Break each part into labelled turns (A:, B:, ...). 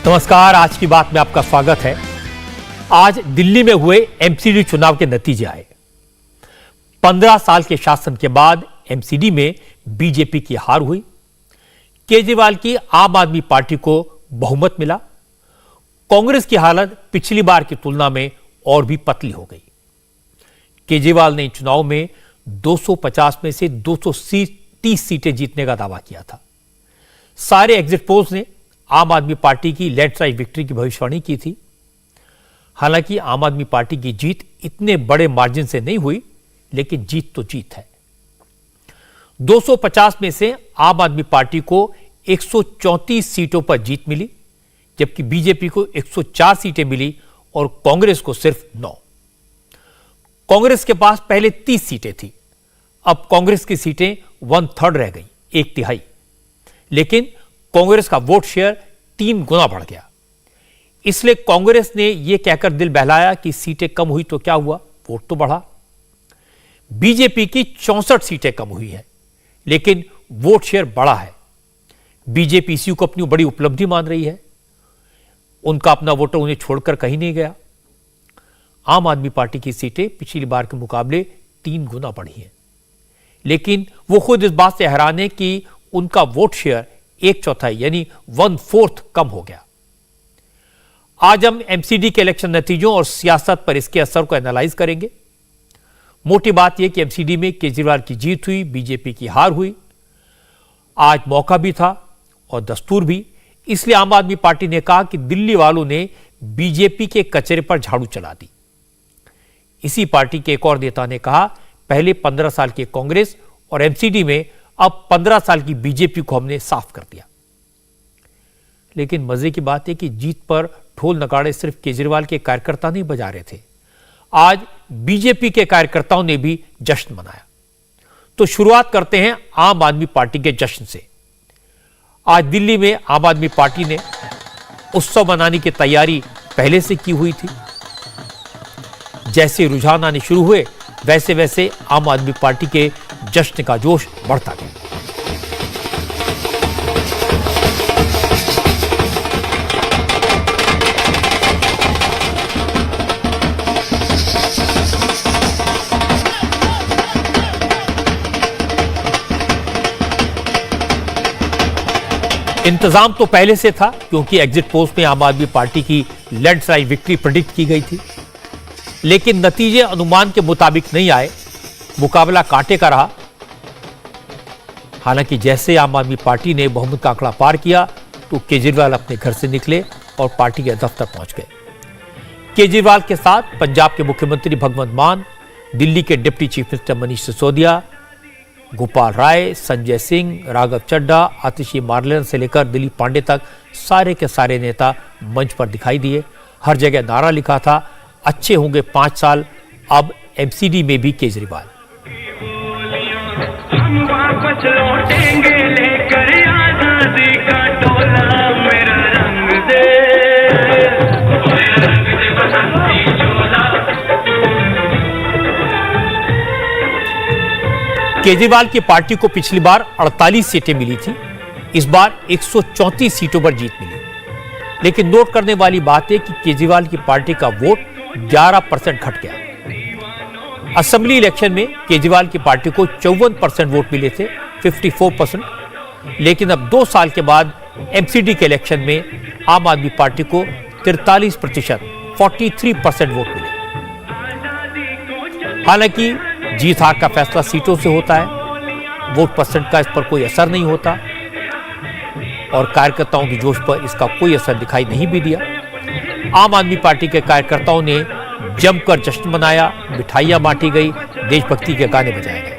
A: नमस्कार, आज की बात में आपका स्वागत है। आज दिल्ली में हुए एमसीडी चुनाव के नतीजे आए। 15 साल के शासन के बाद एमसीडी में बीजेपी की हार हुई। केजरीवाल की आम आदमी पार्टी को बहुमत मिला। कांग्रेस की हालत पिछली बार की तुलना में और भी पतली हो गई। केजरीवाल ने चुनाव में 250 में से 230 सीटें जीतने का दावा किया था। सारे एग्जिट पोल्स ने आम आदमी पार्टी की लैंडस्लाइड विक्ट्री की भविष्यवाणी की थी। हालांकि आम आदमी पार्टी की जीत इतने बड़े मार्जिन से नहीं हुई, लेकिन जीत तो जीत है। 250 में से आम आदमी पार्टी को 134 सीटों पर जीत मिली, जबकि बीजेपी को 104 सीटें मिली और कांग्रेस को सिर्फ 9। कांग्रेस के पास पहले 30 सीटें थी, अब कांग्रेस की सीटें 1/3 रह गई, 1/3। लेकिन कांग्रेस का वोट शेयर 3 गुना बढ़ गया। इसलिए कांग्रेस ने यह कहकर दिल बहलाया कि सीटें कम हुई तो क्या हुआ, वोट तो बढ़ा। बीजेपी की 64 सीटें कम हुई है, लेकिन वोट शेयर बढ़ा है। बीजेपी इसी को अपनी बड़ी उपलब्धि मान रही है। उनका अपना वोटर उन्हें छोड़कर कहीं नहीं गया। आम आदमी पार्टी की सीटें पिछली बार के मुकाबले 3 गुना बढ़ी हैं, लेकिन वो खुद इस बात से हैरान है कि उनका वोट शेयर 1/4 यानी 1/4 कम हो गया। आज हम एमसीडी के इलेक्शन नतीजों और सियासत पर इसके असर को एनालाइज करेंगे। मोटी बात यह कि एमसीडी में केजरीवाल की जीत हुई, बीजेपी की हार हुई। आज मौका भी था और दस्तूर भी। इसलिए आम आदमी पार्टी ने कहा कि दिल्ली वालों ने बीजेपी के कचरे पर झाड़ू चला दी। इसी पार्टी के एक और नेता ने कहा, पहले 15 साल की कांग्रेस और एमसीडी में अब 15 साल की बीजेपी को हमने साफ कर दिया। लेकिन मजे की बात है कि जीत पर ढोल नगाड़े सिर्फ केजरीवाल के कार्यकर्ता नहीं बजा रहे थे। आज बीजेपी के कार्यकर्ताओं ने भी जश्न मनाया। तो शुरुआत करते हैं आम आदमी पार्टी के जश्न से। आज दिल्ली में आम आदमी पार्टी ने उत्सव मनाने की तैयारी पहले से की हुई थी। जैसे रुझान आने शुरू हुए, वैसे वैसे आम आदमी पार्टी के जश्न का जोश बढ़ता गया। इंतजाम तो पहले से था, क्योंकि एग्जिट पोल्स में आम आदमी पार्टी की लैंडस्लाइड विक्ट्री प्रेडिक्ट की गई थी। लेकिन नतीजे अनुमान के मुताबिक नहीं आए। मुकाबला कांटे का रहा। हालांकि जैसे आम आदमी पार्टी ने बहुमत का आंकड़ा पार किया, तो केजरीवाल अपने घर से निकले और पार्टी के दफ्तर पहुंच गए। केजरीवाल के साथ पंजाब के मुख्यमंत्री भगवंत मान, दिल्ली के deputy chief minister Manish Sisodia, Gopal Rai, Sanjay Singh, Raghav Chadha, Atishi Marlena से लेकर दिलीप पांडे तक सारे के सारे नेता मंच पर दिखाई दिए। हर जगह नारा लिखा था, अच्छे होंगे 5 साल, अब एमसीडी में भी केजरीवाल। हम वापस लौटेंगे लेकर आजादी का डोला, मेरा रंग दे बसंती चोला। केजरीवाल की पार्टी को पिछली बार 48 सीटें मिली थी। इस बार 134 सीटों पर जीत मिली। लेकिन नोट करने वाली बात है कि केजरीवाल की पार्टी का वोट 11% घट गया। असेंबली इलेक्शन में केजरीवाल की पार्टी को 54% वोट मिले थे, 54%। लेकिन अब 2 साल के बाद एमसीडी के इलेक्शन में आम आदमी पार्टी को 43%, 43% वोट मिले। हालांकि जीत हार का फैसला सीटों से होता है, वोट परसेंट का इस पर कोई असर नहीं होता और कार्यकर्ताओं की जोश पर इसका कोई असर दिखाई नहीं भी दिया। आम आदमी पार्टी के कार्यकर्ताओं ने जमकर जश्न मनाया, मिठाइयां बांटी गई, देशभक्ति के गाने बजाए गए।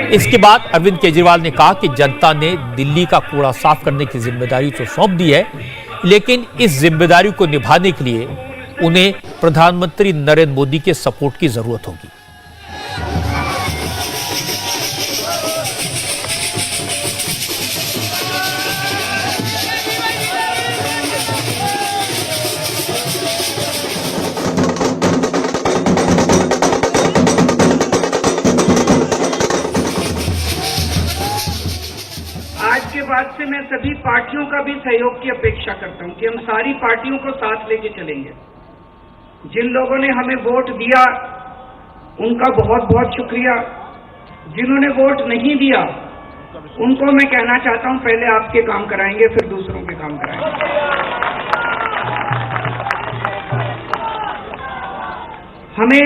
A: इसके बाद अरविंद केजरीवाल ने कहा कि जनता ने दिल्ली का कूड़ा साफ करने की जिम्मेदारी तो सौंप दी है, लेकिन इस जिम्मेदारी को निभाने के लिए उन्हें प्रधानमंत्री नरेंद्र मोदी के सपोर्ट की जरूरत होगी।
B: आपसे मैं सभी पार्टियों का भी सहयोग की अपेक्षा करता हूं कि हम सारी पार्टियों को साथ लेके चलेंगे। जिन लोगों ने हमें वोट दिया उनका बहुत बहुत शुक्रिया। जिन्होंने वोट नहीं दिया उनको मैं कहना चाहता हूं, पहले आपके काम कराएंगे फिर दूसरों के काम कराएंगे। हमें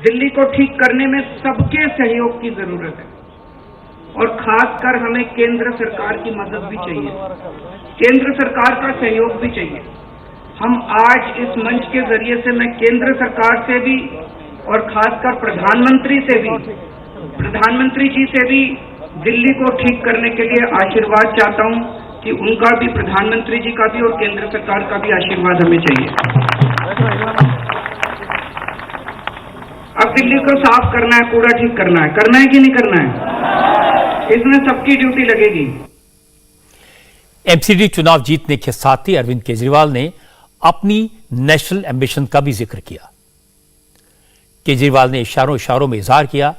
B: दिल्ली को ठीक करने में सबके सहयोग की जरूरत है और खासकर हमें केंद्र सरकार की मदद भी चाहिए, केंद्र सरकार का सहयोग भी चाहिए। हम आज इस मंच के जरिए से मैं केंद्र सरकार से भी और खासकर प्रधानमंत्री जी से भी दिल्ली को ठीक करने के लिए आशीर्वाद चाहता हूं कि उनका भी, प्रधानमंत्री जी का भी और केंद्र सरकार का भी आशीर्वाद हमें चाहिए। अब दिल्ली को साफ करना है, कूड़ा ठीक करना है कि नहीं करना है, इसमें सबकी ड्यूटी लगेगी।
A: एमसीडी चुनाव जीतने के साथ ही अरविंद केजरीवाल ने अपनी नेशनल एम्बिशन का भी जिक्र किया। केजरीवाल ने इशारों में इजहार किया,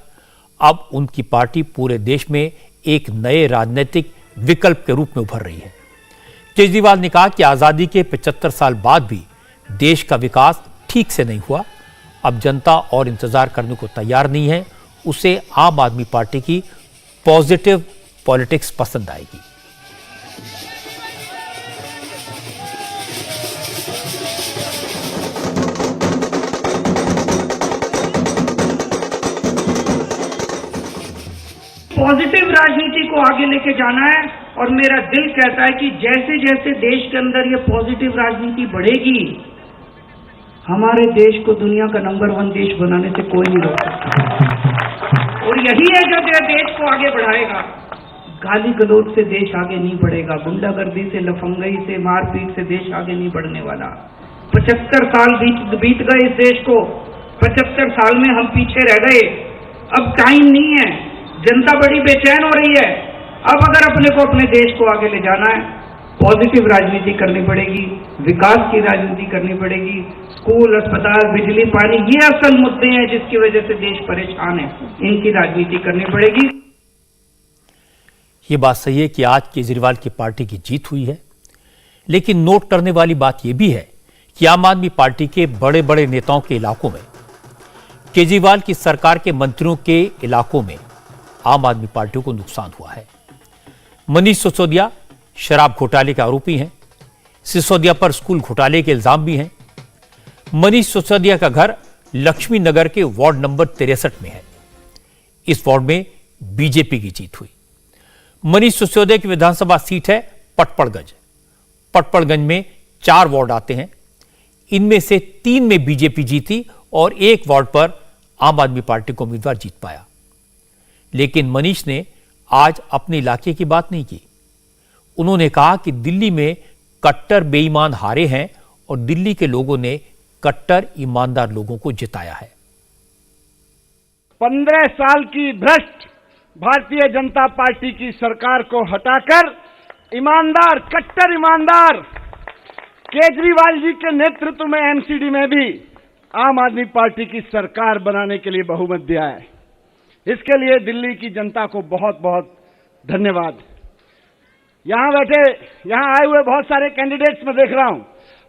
A: अब उनकी पार्टी पूरे देश में एक नए राजनीतिक विकल्प के रूप में उभर रही है। केजरीवाल ने कहा कि आजादी के 75 साल बाद भी देश का विकास ठीक से नहीं हुआ। अब जनता और इंतजार करने को तैयार नहीं है, उसे आम आदमी पार्टी की पॉजिटिव पॉलिटिक्स पसंद आएगी।
B: पॉजिटिव राजनीति को आगे लेके जाना है और मेरा दिल कहता है कि जैसे जैसे देश के अंदर ये पॉजिटिव राजनीति बढ़ेगी, हमारे देश को दुनिया का नंबर 1 देश बनाने से कोई नहीं रोक सकता। और यही है जो देश को आगे बढ़ाएगा। गाली गलौज से देश आगे नहीं बढ़ेगा, गुंडागर्दी से, लफंगई से, मारपीट से देश आगे नहीं बढ़ने वाला। 75 साल बीत गए इस देश को, 75 साल में हम पीछे रह गए। अब टाइम नहीं है, जनता बड़ी बेचैन हो रही है। अब अगर अपने को अपने देश को आगे ले जाना है, पॉजिटिव राजनीति करनी पड़ेगी, विकास की राजनीति करनी पड़ेगी। स्कूल, अस्पताल, बिजली, पानी, ये असल मुद्दे हैं जिसकी वजह से देश परेशान है, इनकी राजनीति करनी पड़ेगी।
A: ये बात सही है कि आज केजरीवाल की पार्टी की जीत हुई है, लेकिन नोट करने वाली बात यह भी है कि आम आदमी पार्टी के बड़े बड़े नेताओं के इलाकों में, केजरीवाल की सरकार के मंत्रियों के इलाकों में आम आदमी पार्टी को नुकसान हुआ है। मनीष सिसोदिया शराब घोटाले के आरोपी हैं। सिसोदिया पर स्कूल घोटाले के इल्जाम भी हैं। मनीष सिसोदिया का घर लक्ष्मी नगर के वार्ड नंबर 63 में है। इस वार्ड में बीजेपी की जीत हुई। मनीष सिसोदिया की विधानसभा सीट है पटपड़गंज। पटपड़गंज में 4 वार्ड आते हैं, इनमें से 3 में बीजेपी जीती और 1 वार्ड पर आम आदमी पार्टी को उम्मीदवार जीत पाया। लेकिन मनीष ने आज अपने इलाके की बात नहीं की। उन्होंने कहा कि दिल्ली में कट्टर बेईमान हारे हैं और दिल्ली के लोगों ने कट्टर ईमानदार लोगों को जिताया है।
C: 15 साल की भ्रष्ट भारतीय जनता पार्टी की सरकार को हटाकर ईमानदार, कट्टर ईमानदार केजरीवाल जी के नेतृत्व में एमसीडी में भी आम आदमी पार्टी की सरकार बनाने के लिए बहुमत दिया है। इसके लिए दिल्ली की जनता को बहुत बहुत धन्यवाद। यहां बैठे, यहां आए हुए बहुत सारे कैंडिडेट्स में देख रहा हूं,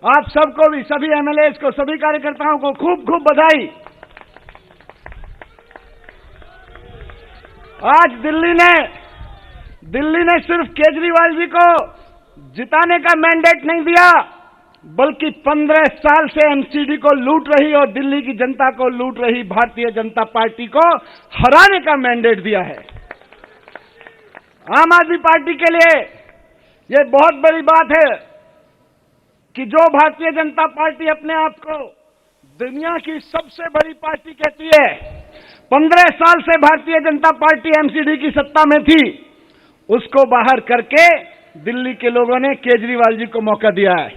C: आप सबको भी, सभी एमएलएस को, सभी कार्यकर्ताओं को खूब खूब बधाई। आज दिल्ली ने सिर्फ केजरीवाल जी को जिताने का मैंडेट नहीं दिया, बल्कि 15 साल से एमसीडी को लूट रही और दिल्ली की जनता को लूट रही भारतीय जनता पार्टी को हराने का मैंडेट दिया है। आम आदमी पार्टी के लिए यह बहुत बड़ी बात है कि जो भारतीय जनता पार्टी अपने आप को दुनिया की सबसे बड़ी पार्टी कहती है, 15 साल से भारतीय जनता पार्टी एमसीडी की सत्ता में थी, उसको बाहर करके दिल्ली के लोगों ने केजरीवाल जी को मौका दिया है।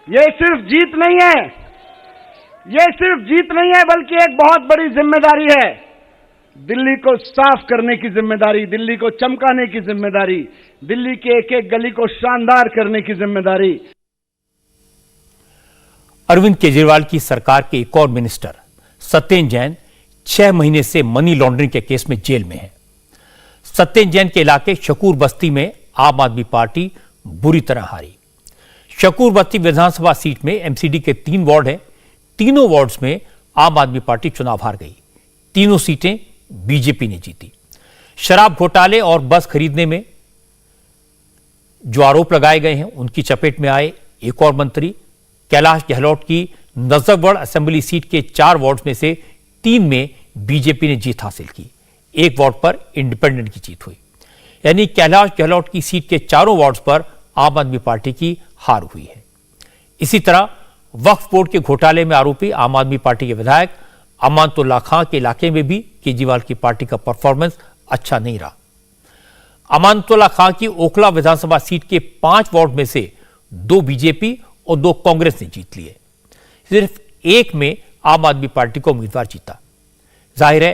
C: ये सिर्फ जीत नहीं है, बल्कि एक बहुत बड़ी जिम्मेदारी है। दिल्ली को साफ करने की जिम्मेदारी, दिल्ली को चमकाने की जिम्मेदारी, दिल्ली के एक एक गली को शानदार करने की जिम्मेदारी।
A: अरविंद केजरीवाल की सरकार के एक और मिनिस्टर सत्येंद्र जैन 6 महीने से मनी लॉन्ड्रिंग के केस में जेल में है। सत्येंद्र जैन के इलाके शकूर बस्ती में आम आदमी पार्टी बुरी तरह हारी। शकूर बस्ती विधानसभा सीट में एमसीडी के 3 वार्ड हैं। तीनों वार्ड्स में आम आदमी पार्टी चुनाव हार गई। तीनों सीटें बीजेपी ने जीती। शराब घोटाले और बस खरीदने में जो आरोप लगाए गए हैं उनकी चपेट में आए एक और मंत्री। कैलाश गहलोत की नजफगढ़ असेंबली सीट के 4 वार्ड में से 3 में बीजेपी ने जीत हासिल की। 1 वार्ड पर इंडिपेंडेंट की जीत हुई, यानी कैलाश गहलोत की सीट के चारों वार्ड्स पर आम आदमी पार्टी की हार हुई है। इसी तरह वक्फ बोर्ड के घोटाले में आरोपी आम आदमी पार्टी के विधायक अमानतुल्लाह खां के इलाके में भी केजरीवाल की पार्टी का परफॉर्मेंस अच्छा नहीं रहा। अमानतुल्लाह खां की ओखला विधानसभा सीट के 5 वार्ड में से 2 बीजेपी और 2 कांग्रेस ने जीत लिए। सिर्फ 1 में आम आदमी पार्टी को उम्मीदवार जीता। जाहिर है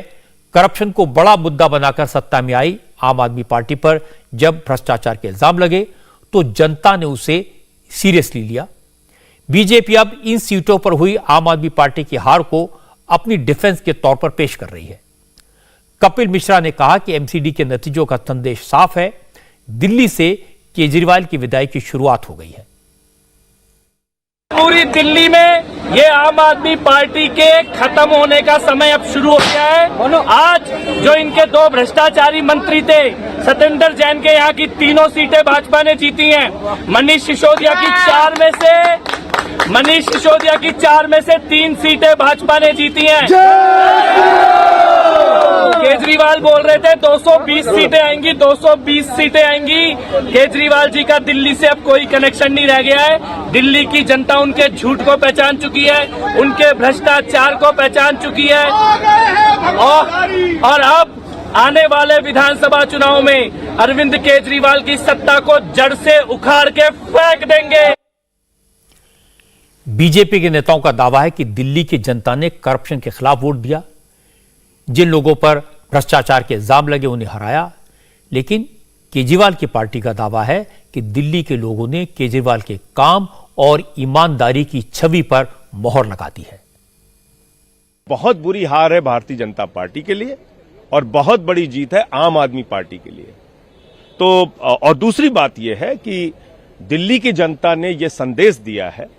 A: करप्शन को बड़ा मुद्दा बनाकर सत्ता में आई आम आदमी पार्टी पर जब भ्रष्टाचार के इल्जाम लगे तो जनता ने उसे सीरियसली लिया। बीजेपी अब इन सीटों पर हुई आम आदमी पार्टी की हार को अपनी डिफेंस के तौर पर पेश कर रही है। कपिल मिश्रा ने कहा कि एमसीडी के नतीजों का संदेश साफ है, दिल्ली से केजरीवाल की विदाई की शुरुआत हो गई है।
D: पूरी दिल्ली में ये आम आदमी पार्टी के खत्म होने का समय अब शुरू हो गया है। आज जो इनके 2 भ्रष्टाचारी मंत्री थे, सत्येंद्र जैन के यहाँ की 3 सीटें भाजपा ने जीती हैं। मनीष सिसोदिया की 4 में से 3 सीटें भाजपा ने जीती हैं। केजरीवाल बोल रहे थे 220 सीटें आएंगी, 220 सीटें आएंगी। केजरीवाल जी का दिल्ली से अब कोई कनेक्शन नहीं रह गया है। दिल्ली की जनता उनके झूठ को पहचान चुकी है, उनके भ्रष्टाचार को पहचान चुकी है और अब आने वाले विधानसभा चुनाव में अरविंद केजरीवाल की सत्ता को जड़ से उखाड़ के फेंक देंगे।
A: बीजेपी के नेताओं का दावा है कि दिल्ली की जनता ने करप्शन के खिलाफ वोट दिया। जिन लोगों पर भ्रष्टाचार के इल्जाम लगे उन्हें हराया। लेकिन केजरीवाल की पार्टी का दावा है कि दिल्ली के लोगों ने केजरीवाल के काम और ईमानदारी की छवि पर मोहर लगा दी है।
E: बहुत बुरी हार है भारतीय जनता पार्टी के लिए और बहुत बड़ी जीत है आम आदमी पार्टी के लिए। तो और दूसरी बात यह है कि दिल्ली की जनता ने यह संदेश दिया है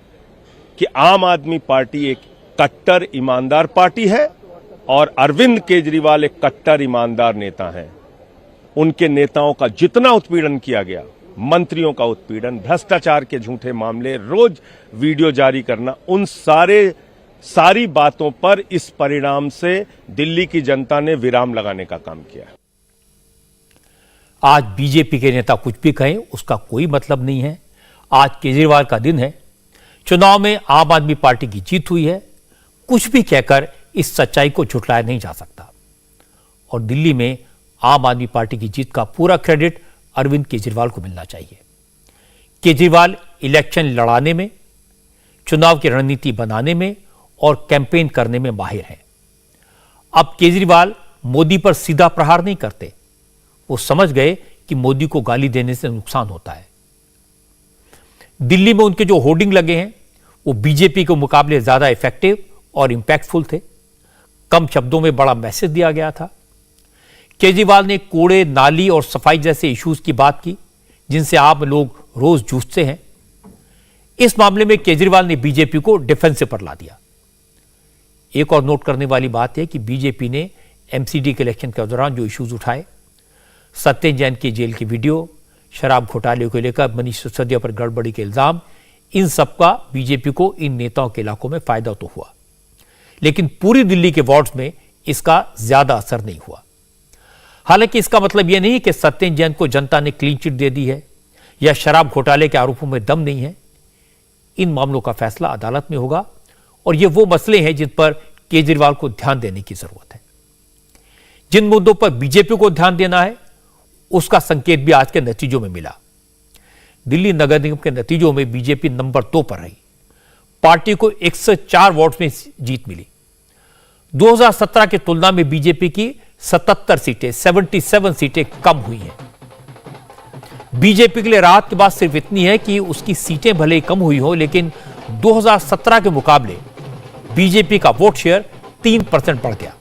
E: कि आम आदमी पार्टी एक कट्टर ईमानदार पार्टी है और अरविंद केजरीवाल एक कट्टर ईमानदार नेता हैं। उनके नेताओं का जितना उत्पीड़न किया गया, मंत्रियों का उत्पीड़न, भ्रष्टाचार के झूठे मामले, रोज वीडियो जारी करना, उन सारी बातों पर इस परिणाम से दिल्ली की जनता ने विराम लगाने का काम किया।
A: आज बीजेपी के नेता कुछ भी कहें उसका कोई मतलब नहीं है। आज केजरीवाल का दिन है। चुनाव में आम आदमी पार्टी की जीत हुई है। कुछ भी कहकर इस सच्चाई को झुठलाया नहीं जा सकता। और दिल्ली में आम आदमी पार्टी की जीत का पूरा क्रेडिट अरविंद केजरीवाल को मिलना चाहिए। केजरीवाल इलेक्शन लड़ाने में, चुनाव की रणनीति बनाने में और कैंपेन करने में माहिर हैं। अब केजरीवाल मोदी पर सीधा प्रहार नहीं करते। वो समझ गए कि मोदी को गाली देने से नुकसान होता है। दिल्ली में उनके जो होर्डिंग लगे हैं वो बीजेपी के मुकाबले ज्यादा इफेक्टिव और इंपैक्टफुल थे। कम शब्दों में बड़ा मैसेज दिया गया था। केजरीवाल ने कूड़े, नाली और सफाई जैसे इश्यूज की बात की जिनसे आप लोग रोज जूझते हैं। इस मामले में केजरीवाल ने बीजेपी को डिफेंसिव पर ला दिया। एक और नोट करने वाली बात है कि बीजेपी ने एमसीडी के इलेक्शन के दौरान जो इश्यूज उठाए, सत्येंद्र जैन की जेल की वीडियो, शराब घोटाले को लेकर मनीष सिसोदिया पर गड़बड़ी के इल्जाम, इन सबका बीजेपी को इन नेताओं के इलाकों में फायदा तो हुआ, लेकिन पूरी दिल्ली के वार्ड्स में इसका ज्यादा असर नहीं हुआ। हालांकि इसका मतलब यह नहीं कि सत्येंद्र जैन को जनता ने क्लीन चिट दे दी है या शराब घोटाले के आरोपों में दम नहीं है। इन मामलों का फैसला अदालत में होगा और ये वो मसले हैं जिन पर केजरीवाल को ध्यान देने की जरूरत है। जिन मुद्दों पर बीजेपी को ध्यान देना है उसका संकेत भी आज के नतीजों में मिला। दिल्ली नगर निगम के नतीजों में बीजेपी नंबर 2 पर रही। पार्टी को 104 वार्ड में जीत मिली। 2017 की तुलना में बीजेपी की 77 सीटें कम हुई हैं। बीजेपी के लिए राहत की बात सिर्फ इतनी है कि उसकी सीटें भले ही कम हुई हो, लेकिन 2017 के मुकाबले बीजेपी का वोट शेयर 3% बढ़ गया।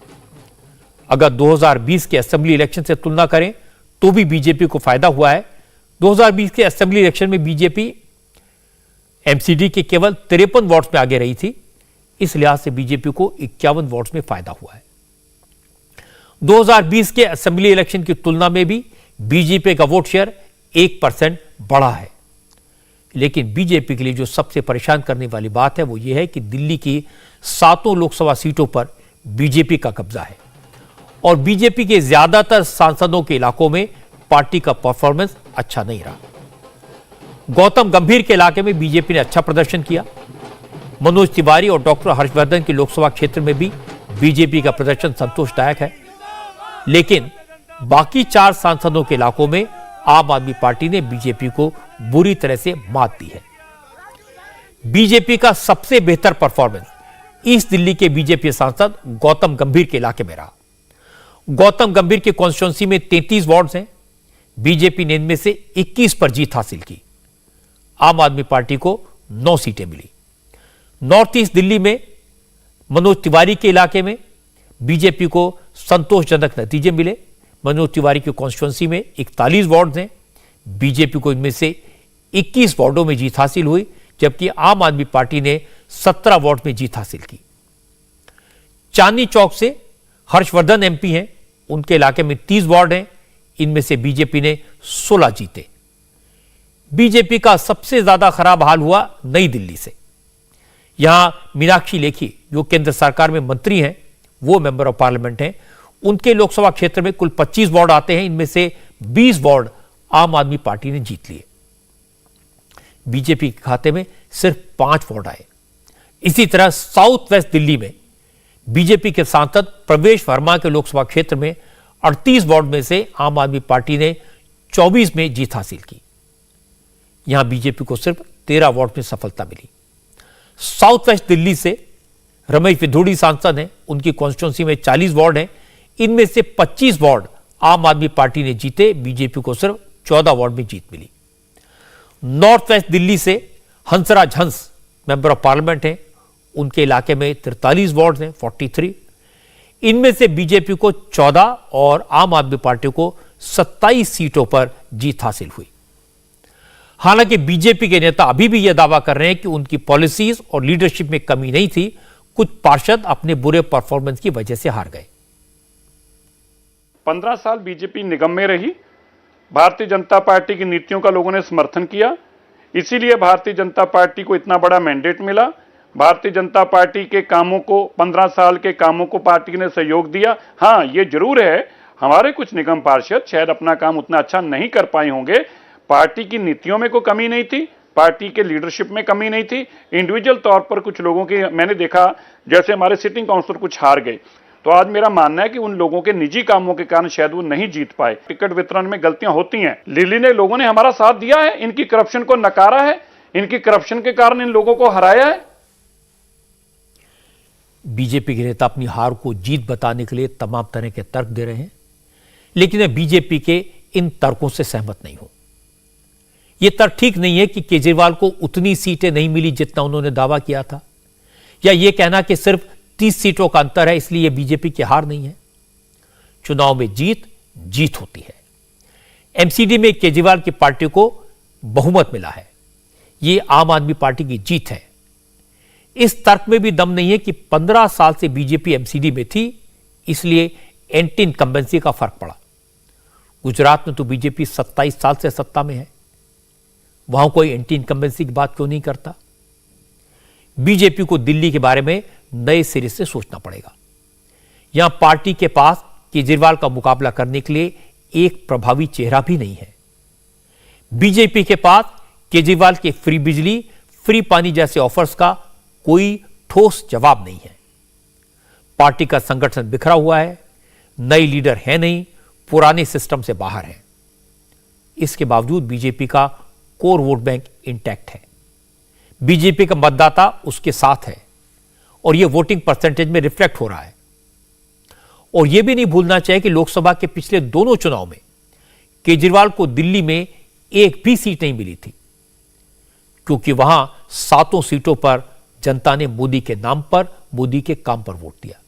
A: अगर 2020 के असेंबली इलेक्शन से तुलना करें तो भी बीजेपी को फायदा हुआ है। 2020 के असेंबली इलेक्शन में बीजेपी एमसीडी के केवल 53 वोट्स में आगे रही थी। इस लिहाज से बीजेपी को 51 वोट्स में फायदा हुआ है। 2020 के असेंबली इलेक्शन की तुलना में भी बीजेपी का वोट शेयर 1% बढ़ा है। लेकिन बीजेपी के लिए जो सबसे परेशान करने वाली बात है वो ये है कि दिल्ली की 7 लोकसभा सीटों पर बीजेपी का कब्जा है और बीजेपी के ज्यादातर सांसदों के इलाकों में पार्टी का परफॉर्मेंस अच्छा नहीं रहा। गौतम गंभीर के इलाके में बीजेपी ने अच्छा प्रदर्शन किया। मनोज तिवारी और डॉक्टर हर्षवर्धन के लोकसभा क्षेत्र में भी बीजेपी का प्रदर्शन संतोषदायक है। लेकिन बाकी 4 सांसदों के इलाकों में आम आदमी पार्टी ने बीजेपी को बुरी तरह से मात दी है। बीजेपी का सबसे बेहतर परफॉर्मेंस ईस्ट दिल्ली के बीजेपी सांसद गौतम गंभीर के इलाके में रहा। गौतम गंभीर की कॉन्स्टिट्यूंसी में 33 वार्ड हैं। बीजेपी ने इनमें से 21 पर जीत हासिल की। आम आदमी पार्टी को 9 सीटें मिली। नॉर्थ ईस्ट दिल्ली में मनोज तिवारी के इलाके में बीजेपी को संतोषजनक नतीजे मिले। मनोज तिवारी की कॉन्स्टिट्यूंसी में 41 वार्ड हैं। बीजेपी को इनमें से 21 वार्डों में जीत हासिल हुई, जबकि आम आदमी पार्टी ने 17 वार्ड में जीत हासिल की। चांदनी चौक से हर्षवर्धन एमपी हैं, उनके इलाके में 30 वार्ड हैं। इनमें से बीजेपी ने 16 जीते। बीजेपी का सबसे ज्यादा खराब हाल हुआ नई दिल्ली से। यहां मीनाक्षी लेखी जो केंद्र सरकार में मंत्री हैं, वो मेंबर ऑफ पार्लियामेंट हैं, उनके लोकसभा क्षेत्र में कुल 25 वार्ड आते हैं। इनमें से 20 वार्ड आम आदमी पार्टी ने जीत लिए। बीजेपी के खाते में सिर्फ 5 वार्ड आए। इसी तरह साउथ वेस्ट दिल्ली में बीजेपी के सांसद प्रवेश वर्मा के लोकसभा क्षेत्र में 38 वार्ड में से आम आदमी पार्टी ने 24 में जीत हासिल की। यहां बीजेपी को सिर्फ 13 वार्ड में सफलता मिली। साउथ वेस्ट दिल्ली से रमेश विधोड़ी सांसद हैं, उनकी कॉन्स्टिट्यूंसी में 40 वार्ड हैं। इनमें से 25 वार्ड आम आदमी पार्टी ने जीते। बीजेपी को सिर्फ 14 वार्ड में जीत मिली। नॉर्थ वेस्ट दिल्ली से Hansraj Hans member of parliament हैं, उनके इलाके में 43 वार्ड हैं, 43। इनमें से बीजेपी को 14 और आम आदमी पार्टी को 27 सीटों पर जीत हासिल हुई। हालांकि बीजेपी के नेता अभी भी यह दावा कर रहे हैं कि उनकी पॉलिसीज और लीडरशिप में कमी नहीं थी। कुछ पार्षद अपने बुरे परफॉर्मेंस की वजह से हार गए।
F: 15 साल बीजेपी निगम में रही। भारतीय जनता पार्टी की नीतियों का लोगों ने समर्थन किया, इसीलिए भारतीय जनता पार्टी को इतना बड़ा मैंडेट मिला। भारतीय जनता पार्टी के कामों को, 15 साल के कामों को पार्टी ने सहयोग दिया। हां, ये जरूर है हमारे कुछ निगम पार्षद शायद अपना काम उतना अच्छा नहीं कर पाए होंगे। पार्टी की नीतियों में कोई कमी नहीं थी, पार्टी के लीडरशिप में कमी नहीं थी। इंडिविजुअल तौर पर कुछ लोगों की मैंने देखा, जैसे हमारे सिटिंग काउंसलर कुछ हार गए, तो आज मेरा मानना है कि उन लोगों के निजी कामों के कारण शायद वो नहीं जीत पाए। टिकट वितरण में गलतियां होती हैं। दिल्ली ने लोगों ने हमारा साथ दिया है, इनकी करप्शन को नकारा है, इनकी करप्शन के कारण इन लोगों को हराया है।
A: बीजेपी के नेता अपनी हार को जीत बताने के लिए तमाम तरह के तर्क दे रहे हैं, लेकिन मैं बीजेपी के इन तर्कों से सहमत नहीं हूं। यह तर्क ठीक नहीं है कि केजरीवाल को उतनी सीटें नहीं मिली जितना उन्होंने दावा किया था, या यह कहना कि सिर्फ 30 सीटों का अंतर है इसलिए बीजेपी की हार नहीं है। चुनाव में जीत जीत होती है। एमसीडी में केजरीवाल की पार्टी को बहुमत मिला है, यह आम आदमी पार्टी की जीत है। इस तर्क में भी दम नहीं है कि 15 साल से बीजेपी एमसीडी में थी, इसलिए एंटी इनकम्बेंसी का फर्क पड़ा। गुजरात में तो बीजेपी 27 साल से सत्ता में है, वहां कोई एंटी इनकम्बेंसी की बात क्यों नहीं करता? बीजेपी को दिल्ली के बारे में नए सिरे से सोचना पड़ेगा। यहां पार्टी के पास केजरीवाल का मुकाबला करने के लिए एक प्रभावी चेहरा भी नहीं है। बीजेपी के पास केजरीवाल के फ्री बिजली, फ्री पानी जैसे ऑफर्स का कोई ठोस जवाब नहीं है। पार्टी का संगठन बिखरा हुआ है, नई लीडर है नहीं, पुराने सिस्टम से बाहर है। इसके बावजूद बीजेपी का कोर वोट बैंक इंटैक्ट है। बीजेपी का मतदाता उसके साथ है और यह वोटिंग परसेंटेज में रिफ्लेक्ट हो रहा है। और यह भी नहीं भूलना चाहिए कि लोकसभा के पिछले दोनों चुनाव में केजरीवाल को दिल्ली में एक भी सीट नहीं मिली थी, क्योंकि वहां 7 सीटों पर जनता ने मोदी के नाम पर, मोदी के काम पर वोट दिया।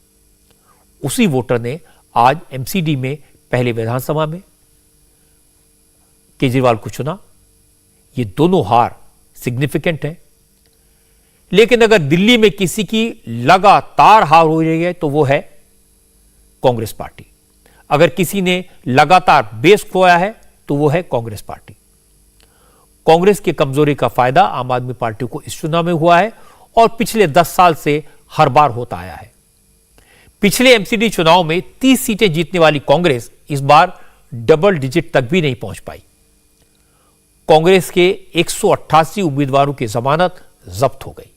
A: उसी वोटर ने आज एमसीडी में, पहले विधानसभा में, केजरीवाल को चुना। ये दोनों हार सिग्निफिकेंट है। लेकिन अगर दिल्ली में किसी की लगातार हार हो रही है तो वो है कांग्रेस पार्टी। अगर किसी ने लगातार बेस खोया है तो वो है कांग्रेस पार्टी। कांग्रेस की कमजोरी का फायदा आम आदमी पार्टी को इस चुनाव में हुआ है और पिछले 10 साल से हर बार होता आया है। पिछले एमसीडी चुनाव में 30 सीटें जीतने वाली कांग्रेस इस बार डबल डिजिट तक भी नहीं पहुंच पाई। कांग्रेस के 188 उम्मीदवारों की जमानत जब्त हो गई।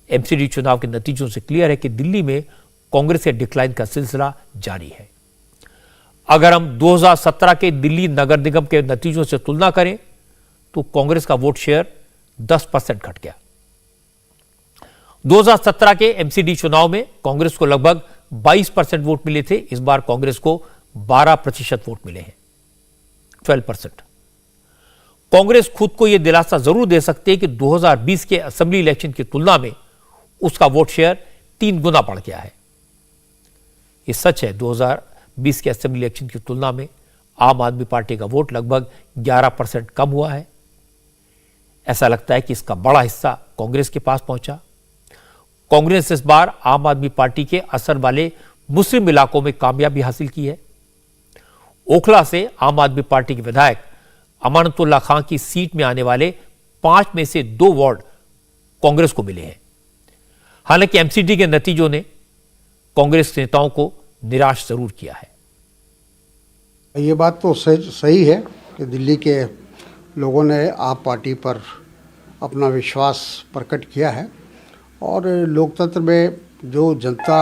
A: एमसीडी चुनाव के नतीजों से क्लियर है कि दिल्ली में कांग्रेस के डिक्लाइन का सिलसिला जारी है। अगर हम 2017 के दिल्ली नगर निगम के नतीजों से तुलना करें तो कांग्रेस का वोट शेयर 10% घट गया। 2017 के एमसीडी चुनाव में कांग्रेस को लगभग 22% वोट मिले थे। इस बार कांग्रेस को 12% वोट मिले हैं, 12%। कांग्रेस खुद को यह दिलासा जरूर दे सकती है कि 2020 के असेंबली इलेक्शन की तुलना में उसका वोट शेयर 3 गुना बढ़ गया है। यह सच है, 2020 के असेंबली इलेक्शन की तुलना में आम आदमी पार्टी का वोट लगभग 11% कम हुआ है। ऐसा लगता है कि इसका बड़ा हिस्सा कांग्रेस के पास पहुंचा। कांग्रेस इस बार आम आदमी पार्टी के असर वाले मुस्लिम इलाकों में कामयाबी हासिल की है। ओखला से आम आदमी पार्टी के विधायक अमानतुल्लाह खां की सीट में आने वाले 5 में से 2 वार्ड कांग्रेस को मिले हैं। हालांकि एमसीडी के नतीजों ने कांग्रेस नेताओं को निराश जरूर किया है।
G: ये बात तो सही है कि दिल्ली के लोगों ने आप पार्टी पर अपना विश्वास प्रकट किया है और लोकतंत्र में जो जनता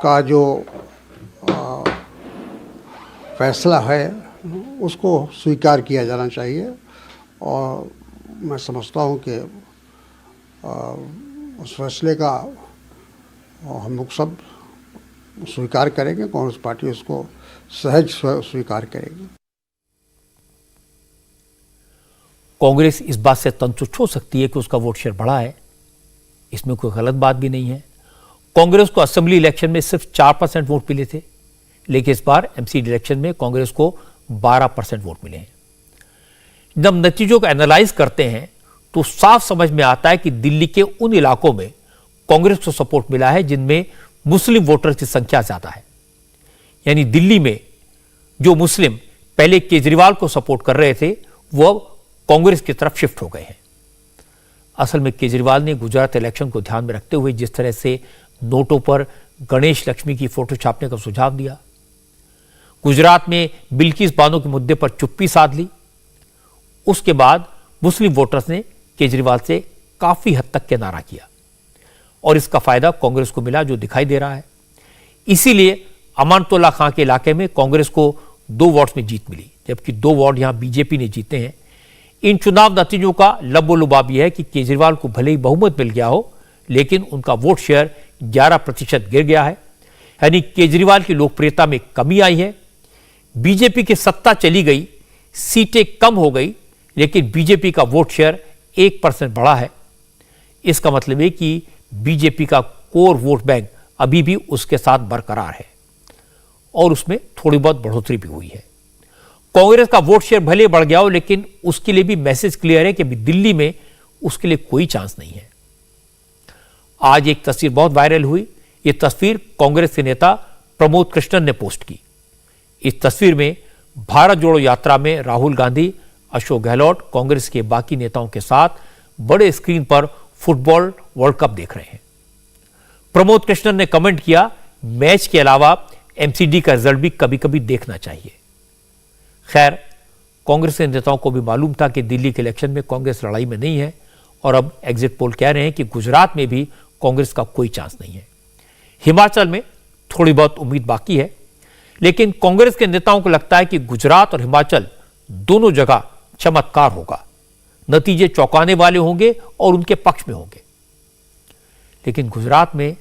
G: का जो फैसला है उसको स्वीकार किया जाना चाहिए और मैं समझता हूँ कि उस फैसले का हम लोग सब स्वीकार करेंगे। कांग्रेस पार्टी उसको सहज स्वीकार करेगी।
A: कांग्रेस इस बात से संतुष्ट हो सकती है कि उसका वोट शेयर बढ़ा है, इसमें कोई गलत बात भी नहीं है। कांग्रेस को असेंबली इलेक्शन में सिर्फ 4% वोट मिले थे, लेकिन इस बार एमसीडी इलेक्शन में कांग्रेस को 12% वोट मिले हैं। जब नतीजों को एनालाइज करते हैं तो साफ समझ में आता है कि दिल्ली के उन इलाकों में कांग्रेस को सपोर्ट मिला है जिनमें मुस्लिम वोटर की संख्या ज्यादा है। यानी दिल्ली में जो मुस्लिम पहले केजरीवाल को सपोर्ट कर रहे थे वो अब कांग्रेस की तरफ शिफ्ट हो गए हैं। असल में केजरीवाल ने गुजरात इलेक्शन को ध्यान में रखते हुए जिस तरह से नोटों पर गणेश लक्ष्मी की फोटो छापने का सुझाव दिया, गुजरात में बिल्किस बानो के मुद्दे पर चुप्पी साध ली, उसके बाद मुस्लिम वोटर्स ने केजरीवाल से काफी हद तक किनारा किया और इसका फायदा कांग्रेस को मिला जो दिखाई दे रहा है। इसीलिए अमानतुल्लाह खां के इलाके में कांग्रेस को 2 वार्ड में जीत मिली, जबकि 2 वार्ड यहां बीजेपी ने जीते हैं। इन चुनाव नतीजों का लबोलुबाब यह है कि केजरीवाल को भले ही बहुमत मिल गया हो, लेकिन उनका वोट शेयर 11% गिर गया है। यानी केजरीवाल की लोकप्रियता में कमी आई है। बीजेपी की सत्ता चली गई, सीटें कम हो गई, लेकिन बीजेपी का वोट शेयर 1% बढ़ा है। इसका मतलब है कि बीजेपी का कोर वोट बैंक अभी भी उसके साथ बरकरार है और उसमें थोड़ी बहुत बढ़ोतरी भी हुई है। कांग्रेस का वोट शेयर भले बढ़ गया हो, लेकिन उसके लिए भी मैसेज क्लियर है कि अभी दिल्ली में उसके लिए कोई चांस नहीं है। आज एक तस्वीर बहुत वायरल हुई। यह तस्वीर कांग्रेस के नेता प्रमोद कृष्णन ने पोस्ट की। इस तस्वीर में भारत जोड़ो यात्रा में राहुल गांधी, अशोक गहलोत कांग्रेस के बाकी नेताओं के साथ बड़े स्क्रीन पर फुटबॉल वर्ल्ड कप देख रहे हैं। प्रमोद कृष्णन ने कमेंट किया, मैच के अलावा एमसीडी का रिजल्ट भी कभी कभी देखना चाहिए। खैर, कांग्रेस के नेताओं को भी मालूम था कि दिल्ली के इलेक्शन में कांग्रेस लड़ाई में नहीं है और अब एग्जिट पोल कह रहे हैं कि गुजरात में भी कांग्रेस का कोई चांस नहीं है। हिमाचल में थोड़ी बहुत उम्मीद बाकी है, लेकिन कांग्रेस के नेताओं को लगता है कि गुजरात और हिमाचल दोनों जगह चमत्कार होगा, नतीजे चौंकाने वाले होंगे और उनके पक्ष में होंगे। लेकिन गुजरात में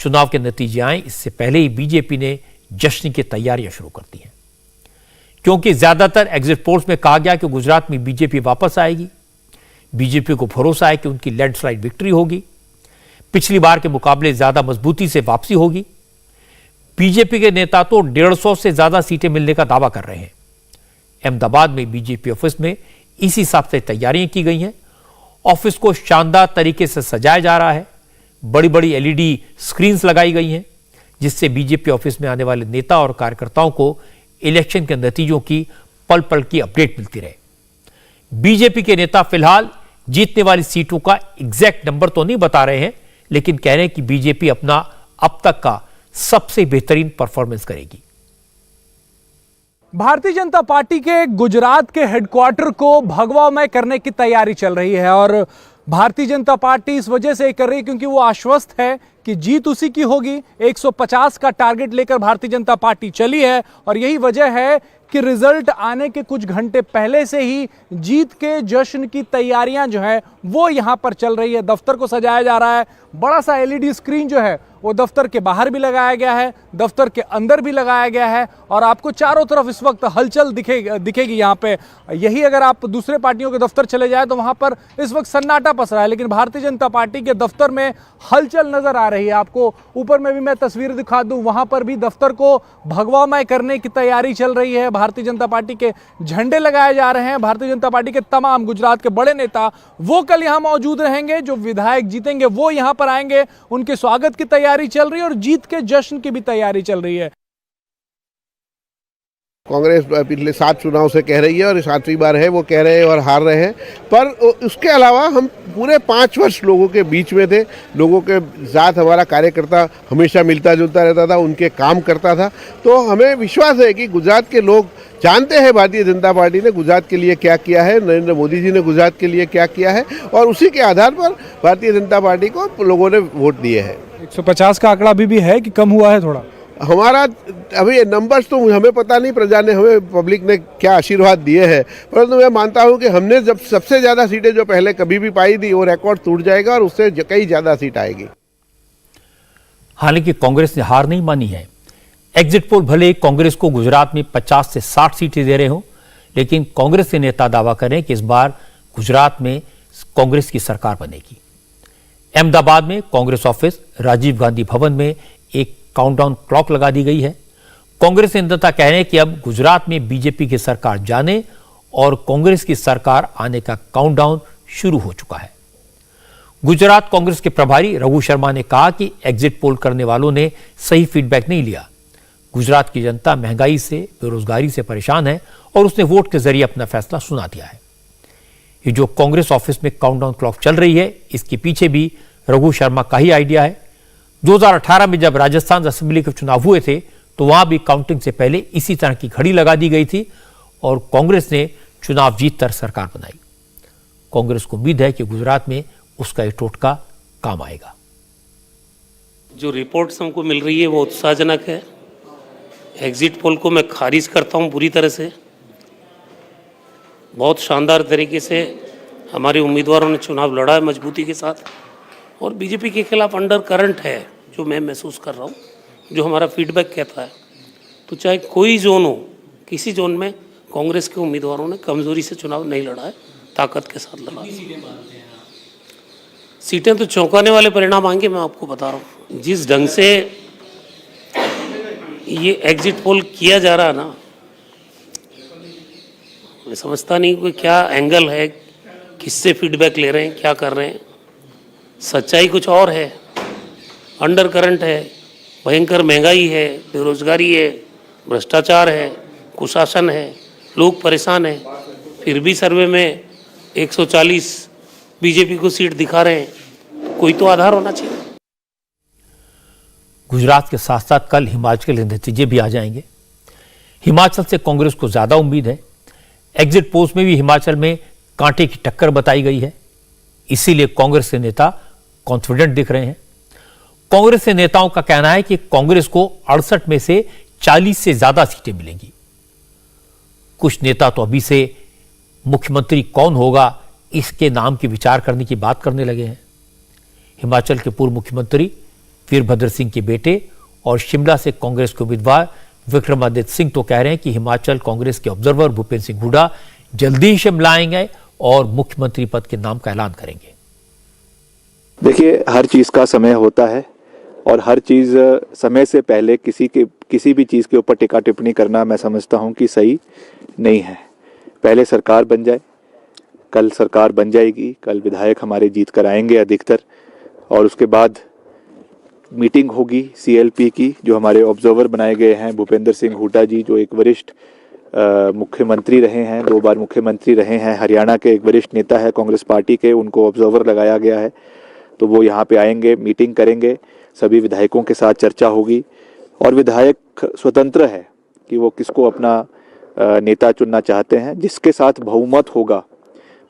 A: चुनाव के नतीजे आए इससे पहले ही बीजेपी ने जश्न की तैयारियां शुरू कर दी हैं, क्योंकि ज्यादातर एग्जिट पोल्स में कहा गया कि गुजरात में बीजेपी वापस आएगी। बीजेपी को भरोसा है कि उनकी लैंडस्लाइड विक्ट्री होगी, पिछली बार के मुकाबले ज्यादा मजबूती से वापसी होगी। बीजेपी के नेता तो 150 से ज्यादा सीटें मिलने का दावा कर रहे हैं। अहमदाबाद में बीजेपी ऑफिस में इसी हिसाब से तैयारियां की गई हैं। ऑफिस को शानदार तरीके से सजाया जा रहा है। बड़ी बड़ी एलईडी स्क्रीन्स लगाई गई हैं, जिससे बीजेपी ऑफिस में आने वाले नेता और कार्यकर्ताओं को इलेक्शन के नतीजों की पल पल की अपडेट मिलती रहे। बीजेपी के नेता फिलहाल जीतने वाली सीटों का एग्जैक्ट नंबर तो नहीं बता रहे हैं, लेकिन कह रहे हैं कि बीजेपी अपना अब तक का सबसे बेहतरीन परफॉर्मेंस करेगी।
H: भारतीय जनता पार्टी के गुजरात के हेडक्वार्टर को भगवामय करने की तैयारी चल रही है और भारतीय जनता पार्टी इस वजह से कर रही है क्योंकि वो आश्वस्त है कि जीत उसी की होगी। 150 का टारगेट लेकर भारतीय जनता पार्टी चली है और यही वजह है कि रिजल्ट आने के कुछ घंटे पहले से ही जीत के जश्न की तैयारियां जो है वो यहां पर चल रही है। दफ्तर को सजाया जा रहा है। बड़ा सा एलईडी स्क्रीन जो है वो दफ्तर के बाहर भी लगाया गया है, दफ्तर के अंदर भी लगाया गया है और आपको चारों तरफ इस वक्त हलचल दिखेगी यहाँ पे। यही अगर आप दूसरे पार्टियों के दफ्तर चले जाए तो वहाँ पर इस वक्त सन्नाटा पसरा है, लेकिन भारतीय जनता पार्टी के दफ्तर में हलचल नजर आ रही है। आपको ऊपर में भी मैं तस्वीर दिखा दूं, वहाँ पर भी दफ्तर को भगवामय करने की तैयारी चल रही है। भारतीय जनता पार्टी के झंडे लगाए जा रहे हैं। भारतीय जनता पार्टी के तमाम गुजरात के बड़े नेता वो कल यहाँ मौजूद रहेंगे। जो विधायक जीतेंगे वो यहाँ पर आएंगे, उनके स्वागत की तैयारी चल रही है और जीत के जश्न की भी तैयारी चल रही है।
I: कांग्रेस पिछले 7 चुनाव से कह रही है और 7वीं बार है वो कह रहे हैं और हार रहे हैं, पर उसके अलावा हम पूरे 5 वर्ष लोगों के बीच में थे। लोगों के साथ हमारा कार्यकर्ता हमेशा मिलता जुलता रहता था, उनके काम करता था। तो हमें विश्वास है कि गुजरात के लोग जानते हैं भारतीय जनता पार्टी ने गुजरात के लिए क्या किया है, नरेंद्र मोदी जी ने गुजरात के लिए क्या किया है और उसी के आधार पर भारतीय जनता पार्टी को लोगों ने वोट दिए हैं।
H: 150 का आंकड़ा भी है कि कम हुआ है थोड़ा?
I: हमारा अभी नंबर्स तो हमें पता नहीं, प्रजा ने हमें, पब्लिक ने क्या आशीर्वाद दिए हैं, परंतु मैं मानता हूं कि हमने जब सबसे ज्यादा सीटें जो पहले कभी भी पाई थी वो रिकॉर्ड टूट जाएगा और उससे कई ज्यादा सीट आएगी।
A: हालांकि कांग्रेस ने हार नहीं मानी है। एग्जिट पोल भले कांग्रेस को गुजरात में 50 से 60 सीटें दे रहे हो, लेकिन कांग्रेस के नेता दावा करें कि इस बार गुजरात में कांग्रेस की सरकार बनेगी। अहमदाबाद में कांग्रेस ऑफिस राजीव गांधी भवन में एक काउंटडाउन क्लॉक लगा दी गई है। कांग्रेस नेता कह रहे हैं कि अब गुजरात में बीजेपी की सरकार जाने और कांग्रेस की सरकार आने का काउंटडाउन शुरू हो चुका है। गुजरात कांग्रेस के प्रभारी रघु शर्मा ने कहा कि एग्जिट पोल करने वालों ने सही फीडबैक नहीं लिया। गुजरात की जनता महंगाई से, बेरोजगारी से परेशान है और उसने वोट के जरिए अपना फैसला सुना दिया है। ये जो कांग्रेस ऑफिस में काउंटडाउन क्लॉक चल रही है, इसके पीछे भी रघु शर्मा का ही आइडिया है। 2018 में जब राजस्थान असेंबली के चुनाव हुए थे तो वहां भी काउंटिंग से पहले इसी तरह की घड़ी लगा दी गई थी और कांग्रेस ने चुनाव जीतकर सरकार बनाई। कांग्रेस को उम्मीद है कि गुजरात में उसका ये टोटका काम आएगा।
J: जो रिपोर्ट्स हमको मिल रही है वो उत्साहजनक है। एग्जिट पोल को मैं खारिज करता हूं पूरी तरह से। बहुत शानदार तरीके से हमारे उम्मीदवारों ने चुनाव लड़ा है मजबूती के साथ और बीजेपी के खिलाफ अंडर करंट है जो मैं महसूस कर रहा हूँ, जो हमारा फीडबैक कहता है। तो चाहे कोई जोन हो, किसी जोन में कांग्रेस के उम्मीदवारों ने कमजोरी से चुनाव नहीं लड़ा है, ताकत के साथ लड़ा। सीटें तो चौंकाने वाले परिणाम आएंगे, मैं आपको बता रहा हूँ। जिस ढंग से ये एग्जिट पोल किया जा रहा है ना, मैं समझता नहीं कोई क्या एंगल है, किससे फीडबैक ले रहे हैं, क्या कर रहे हैं। सच्चाई कुछ और है। अंडर करंट है, भयंकर महंगाई है, बेरोजगारी है, भ्रष्टाचार है, कुशासन है, लोग परेशान हैं। फिर भी सर्वे में 140 बीजेपी को सीट दिखा रहे हैं। कोई तो आधार होना चाहिए।
A: गुजरात के साथ साथ कल हिमाचल के नतीजे भी आ जाएंगे। हिमाचल से कांग्रेस को ज्यादा उम्मीद है। एग्जिट पोल्स में भी हिमाचल में कांटे की टक्कर बताई गई है, इसीलिए कांग्रेस के नेता कॉन्फिडेंट दिख रहे हैं। कांग्रेस के नेताओं का कहना है कि कांग्रेस को 68 में से 40 से ज्यादा सीटें मिलेंगी। कुछ नेता तो अभी से मुख्यमंत्री कौन होगा इसके नाम की विचार करने की बात करने लगे हैं। हिमाचल के पूर्व मुख्यमंत्री वीरभद्र सिंह के बेटे और शिमला से कांग्रेस के उम्मीदवार विक्रमादित्य सिंह तो कह रहे हैं कि हिमाचल कांग्रेस के ऑब्जर्वर भूपेंद्र सिंह हुड्डा जल्दी ही शिमला आएंगे और मुख्यमंत्री पद के नाम का ऐलान करेंगे।
K: देखिए, हर चीज का समय होता है और हर चीज समय से पहले किसी भी चीज के ऊपर टिप्पणी करना मैं समझता हूं कि सही नहीं है। पहले सरकार बन जाए। कल सरकार बन जाएगी, कल विधायक हमारे जीत कर आएंगे अधिकतर, और उसके बाद मीटिंग होगी CLP की। जो हमारे ऑब्जर्वर बनाए गए हैं, भूपेंद्र सिंह हुड्डा जी, जो एक वरिष्ठ मुख्यमंत्री रहे हैं, 2 बार मुख्यमंत्री रहे हैं, हरियाणा के एक वरिष्ठ नेता है कांग्रेस पार्टी के, उनको ऑब्जर्वर लगाया गया है। तो वो यहाँ पे आएंगे, मीटिंग करेंगे, सभी विधायकों के साथ चर्चा होगी, और विधायक स्वतंत्र है कि वो किसको अपना नेता चुनना चाहते हैं। जिसके साथ बहुमत होगा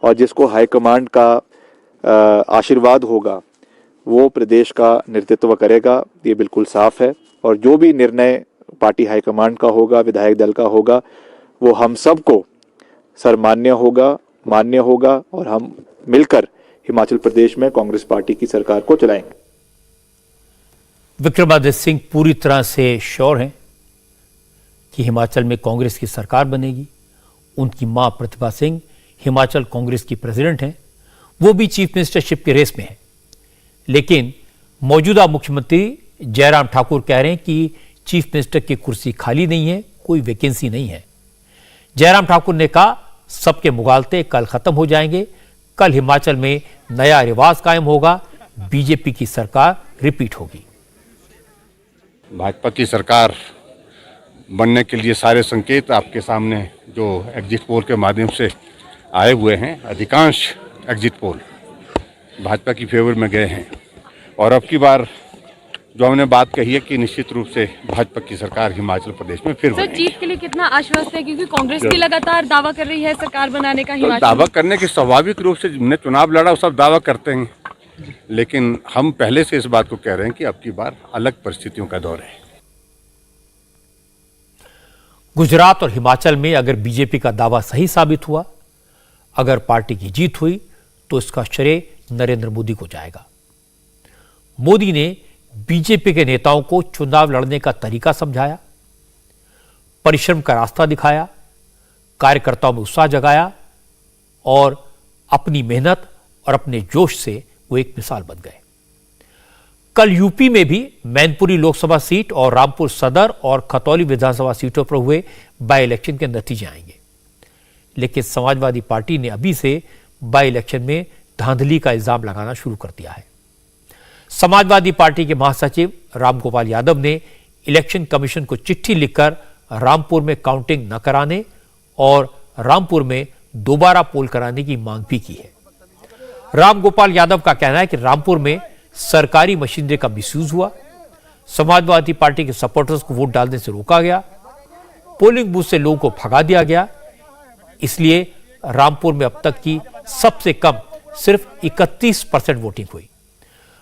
K: और जिसको हाईकमांड का आशीर्वाद होगा, वो प्रदेश का नेतृत्व करेगा, ये बिल्कुल साफ है। और जो भी निर्णय पार्टी हाईकमांड का होगा, विधायक दल का होगा, वो हम सबको सर्वमान्य होगा, मान्य होगा, और हम मिलकर हिमाचल प्रदेश में कांग्रेस पार्टी की सरकार को चलाएंगे।
A: विक्रमादित्य सिंह पूरी तरह से श्योर हैं कि हिमाचल में कांग्रेस की सरकार बनेगी। उनकी मां प्रतिभा सिंह हिमाचल कांग्रेस की प्रेसिडेंट हैं, वो भी चीफ मिनिस्टरशिप के रेस में हैं। लेकिन मौजूदा मुख्यमंत्री जयराम ठाकुर कह रहे हैं कि चीफ मिनिस्टर की कुर्सी खाली नहीं है, कोई वैकेंसी नहीं है। जयराम ठाकुर ने कहा सबके मुगालते कल खत्म हो जाएंगे, कल हिमाचल में नया रिवाज कायम होगा, बीजेपी की सरकार रिपीट होगी।
L: भाजपा की सरकार बनने के लिए सारे संकेत आपके सामने जो एग्जिट पोल के माध्यम से आए हुए हैं, अधिकांश एग्जिट पोल भाजपा की फेवर में गए हैं। और अब की बार जो हमने बात कही है कि निश्चित रूप से भाजपा की सरकार हिमाचल प्रदेश में फिर
M: सर, जीत के लिए कितना आश्वस्त है, क्योंकि कांग्रेस भी लगातार दावा कर रही है सरकार बनाने का हिमाचल।
L: दावा करने के स्वाभाविक रूप से जिन्हें चुनाव लड़ा वो सब दावा करते हैं, लेकिन हम पहले से इस बात को कह रहे हैं कि अब की बार अलग परिस्थितियों का दौर है।
A: गुजरात और हिमाचल में अगर बीजेपी का दावा सही साबित हुआ, अगर पार्टी की जीत हुई, तो इसका श्रेय नरेंद्र मोदी को जाएगा। मोदी ने बीजेपी के नेताओं को चुनाव लड़ने का तरीका समझाया, परिश्रम का रास्ता दिखाया, कार्यकर्ताओं में उत्साह जगाया, और अपनी मेहनत और अपने जोश से वो एक मिसाल बन गए। कल यूपी में भी मैनपुरी लोकसभा सीट और रामपुर सदर और खतौली विधानसभा सीटों पर हुए बाई इलेक्शन के नतीजे आएंगे। लेकिन समाजवादी पार्टी ने अभी से बाई इलेक्शन में धांधली का इल्जाम लगाना शुरू कर दिया है। समाजवादी पार्टी के महासचिव रामगोपाल यादव ने इलेक्शन कमीशन को चिट्ठी लिखकर रामपुर में काउंटिंग न कराने और रामपुर में दोबारा पोल कराने की मांग भी की है। रामगोपाल यादव का कहना है कि रामपुर में सरकारी मशीनरी का मिसयूज हुआ, समाजवादी पार्टी के सपोर्टर्स को वोट डालने से रोका गया, पोलिंग बूथ से लोगों को भगा दिया गया, इसलिए रामपुर में अब तक की सबसे कम सिर्फ 31% वोटिंग हुई।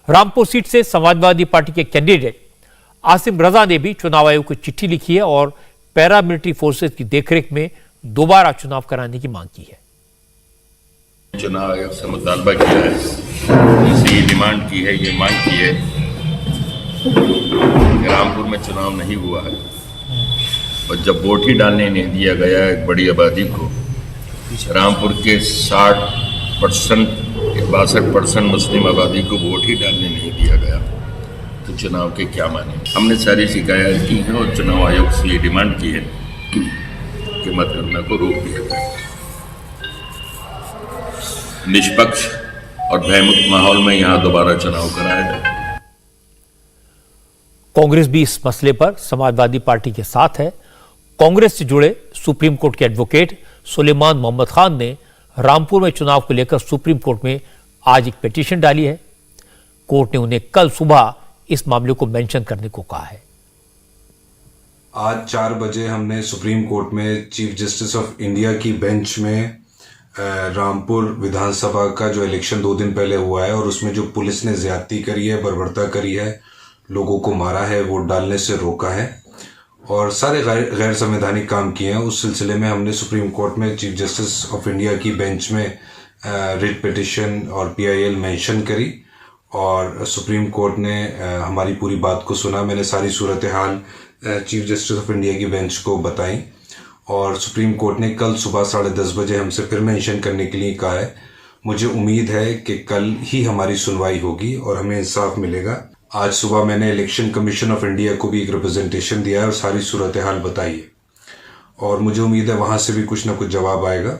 A: रामपुर सीट से समाजवादी पार्टी के कैंडिडेट आसिम रजा ने भी चुनाव आयोग को चिट्ठी लिखी है और पैरामिलिट्री फोर्सेस की देखरेख में दोबारा चुनाव कराने की मांग की है।
N: चुनाव आयोग से मुतालबा किया है, इसे ये डिमांड की है, ये मांग की है कि रामपुर में चुनाव नहीं हुआ है और जब वोट ही डालने नहीं दिया गया एक बड़ी आबादी को, रामपुर के 62% मुस्लिम आबादी को वोट ही डालने नहीं दिया गया, तो चुनाव के क्या माने। हमने सारी शिकायत की है और चुनाव आयोग से ये डिमांड की है कि मतगणना को रोक दिया जाए, निष्पक्ष और भयमुक्त माहौल में यहां दोबारा चुनाव कराया जाए।
A: कांग्रेस भी इस मसले पर समाजवादी पार्टी के साथ है। कांग्रेस से जुड़े सुप्रीम कोर्ट के एडवोकेट सुलेमान मोहम्मद खान ने रामपुर में चुनाव को लेकर सुप्रीम कोर्ट में आज एक पिटीशन डाली है। कोर्ट ने उन्हें कल सुबह इस मामले को मेंशन करने को कहा है।
O: आज 4 बजे हमने सुप्रीम कोर्ट में चीफ जस्टिस ऑफ इंडिया की बेंच में रामपुर विधानसभा का जो इलेक्शन 2 दिन पहले हुआ है और उसमें जो पुलिस ने ज्यादती करी है, बर्बरता करी है, लोगों को मारा है, वोट डालने से रोका है और सारे गैर संवैधानिक काम किए हैं, उस सिलसिले में हमने सुप्रीम कोर्ट में चीफ जस्टिस ऑफ इंडिया की बेंच में रिट पिटिशन और PIL मेंशन करी और सुप्रीम कोर्ट ने हमारी पूरी बात को सुना। मैंने सारी सूरत हाल चीफ जस्टिस ऑफ इंडिया की बेंच को बताई और सुप्रीम कोर्ट ने कल सुबह 10:30 बजे हमसे फिर मेंशन करने के लिए कहा है। मुझे उम्मीद है कि कल ही हमारी सुनवाई होगी और हमें इंसाफ मिलेगा। आज सुबह मैंने इलेक्शन कमीशन ऑफ इंडिया को भी एक रिप्रेजेंटेशन दिया है और सारी सूरत हाल बताई है और मुझे उम्मीद है वहां से भी कुछ ना कुछ जवाब आएगा।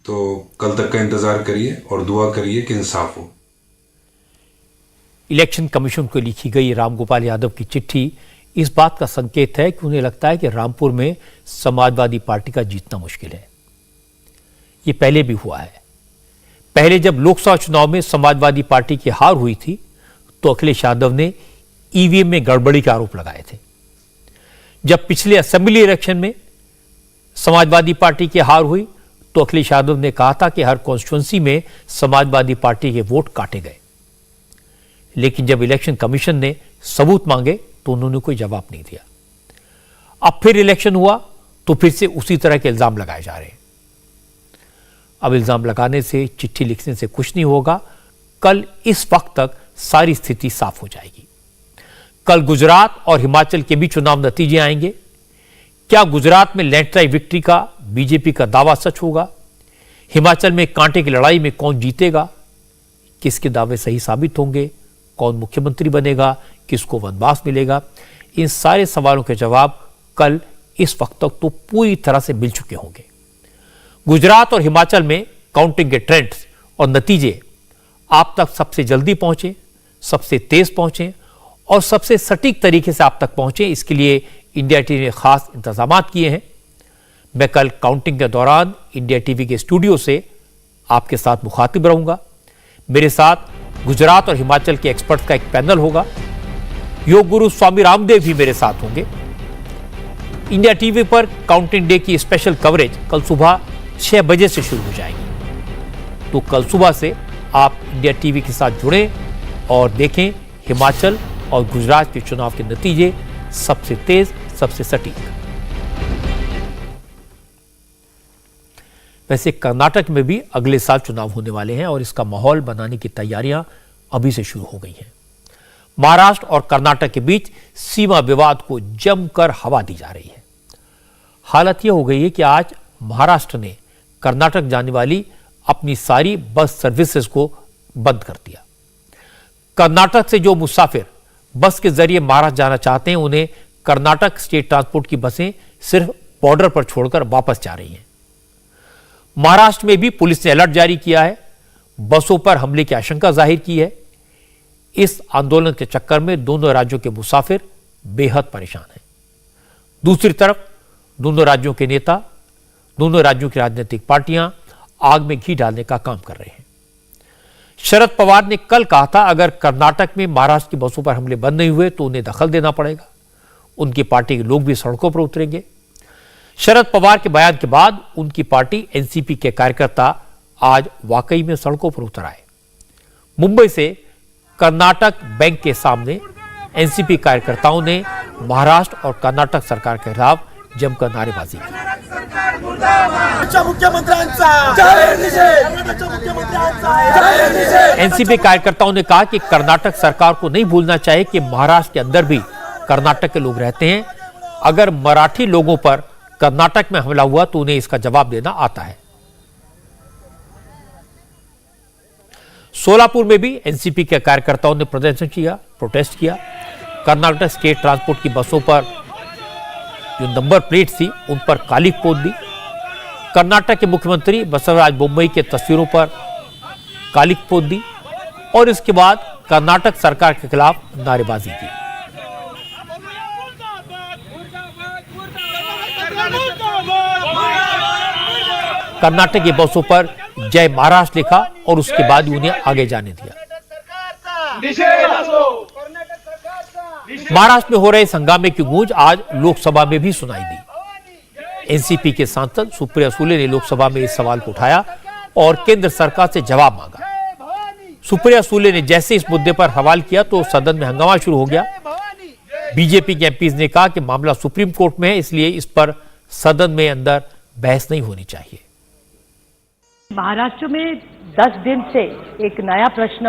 O: तो कल तक का इंतजार करिए और दुआ करिए कि इंसाफ हो।
A: इलेक्शन कमीशन को लिखी गई रामगोपाल यादव की चिट्ठी इस बात का संकेत है कि उन्हें लगता है कि रामपुर में समाजवादी पार्टी का जीतना मुश्किल है। ये पहले भी हुआ है। पहले जब लोकसभा चुनाव में समाजवादी पार्टी की हार हुई थी तो अखिलेश यादव ने ईवीएम में गड़बड़ी के आरोप लगाए थे। जब पिछले असेंबली इलेक्शन में समाजवादी पार्टी की हार हुई तो अखिलेश यादव ने कहा था कि हर कॉन्स्टिट्यूंसी में समाजवादी पार्टी के वोट काटे गए। लेकिन जब इलेक्शन कमीशन ने सबूत मांगे तो उन्होंने कोई जवाब नहीं दिया। अब फिर इलेक्शन हुआ तो फिर से उसी तरह के इल्जाम लगाए जा रहे हैं। अब इल्जाम लगाने से, चिट्ठी लिखने से कुछ नहीं होगा। कल इस वक्त तक सारी स्थिति साफ हो जाएगी। कल गुजरात और हिमाचल के भी चुनाव नतीजे आएंगे। क्या गुजरात में लैंडस्लाइड विक्ट्री का बीजेपी का दावा सच होगा? हिमाचल में कांटे की लड़ाई में कौन जीतेगा? किसके दावे सही साबित होंगे? कौन मुख्यमंत्री बनेगा? किसको वनवास मिलेगा? इन सारे सवालों के जवाब कल इस वक्त तक तो पूरी तरह से मिल चुके होंगे। गुजरात और हिमाचल में काउंटिंग के ट्रेंड्स और नतीजे आप तक सबसे जल्दी पहुंचे, सबसे तेज पहुंचे और सबसे सटीक तरीके से आप तक पहुंचे, इसके लिए इंडिया टीवी ने खास इंतजाम किए हैं। मैं कल काउंटिंग के दौरान इंडिया टीवी के स्टूडियो से आपके साथ मुखातिब रहूंगा। मेरे साथ गुजरात और हिमाचल के एक्सपर्ट्स का एक पैनल होगा। योग गुरु स्वामी रामदेव भी मेरे साथ होंगे। इंडिया टीवी पर काउंटिंग डे की स्पेशल कवरेज कल सुबह 6 बजे से शुरू हो जाएगी। तो कल सुबह से आप इंडिया टीवी के साथ जुड़ें और देखें हिमाचल और गुजरात के चुनाव के नतीजे, सबसे तेज, सबसे सटीक। वैसे कर्नाटक में भी अगले साल चुनाव होने वाले हैं और इसका माहौल बनाने की तैयारियां अभी से शुरू हो गई हैं। महाराष्ट्र और कर्नाटक के बीच सीमा विवाद को जमकर हवा दी जा रही है। हालत यह हो गई है कि आज महाराष्ट्र ने कर्नाटक जाने वाली अपनी सारी बस सर्विसेज को बंद कर दिया। कर्नाटक से जो मुसाफिर बस के जरिए महाराष्ट्र जाना चाहते हैं उन्हें कर्नाटक स्टेट ट्रांसपोर्ट की बसें सिर्फ बॉर्डर पर छोड़कर वापस जा रही हैं। महाराष्ट्र में भी पुलिस ने अलर्ट जारी किया है, बसों पर हमले की आशंका जाहिर की है। इस आंदोलन के चक्कर में दोनों राज्यों के मुसाफिर बेहद परेशान हैं। दूसरी तरफ दोनों राज्यों के नेता, दोनों राज्यों की राजनीतिक पार्टियां आग में घी डालने का काम कर रहे हैं। शरद पवार ने कल कहा था अगर कर्नाटक में महाराष्ट्र की बसों पर हमले बंद नहीं हुए तो उन्हें दखल देना पड़ेगा। उनकी पार्टी के लोग भी सड़कों पर उतरेंगे। शरद पवार के बयान के बाद उनकी पार्टी एनसीपी के कार्यकर्ता आज वाकई में सड़कों पर उतर आए। मुंबई से कर्नाटक बैंक के सामने एनसीपी कार्यकर्ताओं ने महाराष्ट्र और कर्नाटक सरकार के खिलाफ जमकर नारेबाजी की। एनसीपी कार्यकर्ताओं ने कहा कि कर्नाटक सरकार को नहीं भूलना चाहिए कि महाराष्ट्र के अंदर भी कर्नाटक के लोग रहते हैं। अगर मराठी लोगों पर कर्नाटक में हमला हुआ तो उन्हें इसका जवाब देना आता है। सोलापुर में भी एनसीपी के कार्यकर्ताओं ने प्रदर्शन किया, प्रोटेस्ट किया। कर्नाटक स्टेट ट्रांसपोर्ट की बसों पर जो नंबर प्लेट थी उन पर काली पोत दी। कर्नाटक के मुख्यमंत्री बसवराज बोम्मई के तस्वीरों पर काली पोत दी और इसके बाद कर्नाटक सरकार के खिलाफ नारेबाजी की। कर्नाटक की बसों पर जय महाराष्ट्र लिखा और उसके बाद उन्हें आगे जाने दिया। महाराष्ट्र में हो रहे हंगामे की गूंज आज लोकसभा में भी सुनाई दी। एनसीपी के सांसद सुप्रिया सुले ने लोकसभा में इस सवाल को उठाया और केंद्र सरकार से जवाब मांगा। सुप्रिया सुले ने जैसे इस मुद्दे पर सवाल किया तो सदन में हंगामा शुरू हो गया। बीजेपी के एमपीज ने कहा कि मामला सुप्रीम कोर्ट में है, इसलिए इस पर सदन में अंदर बहस नहीं होनी चाहिए।
P: महाराष्ट्र में 10 दिन से एक नया प्रश्न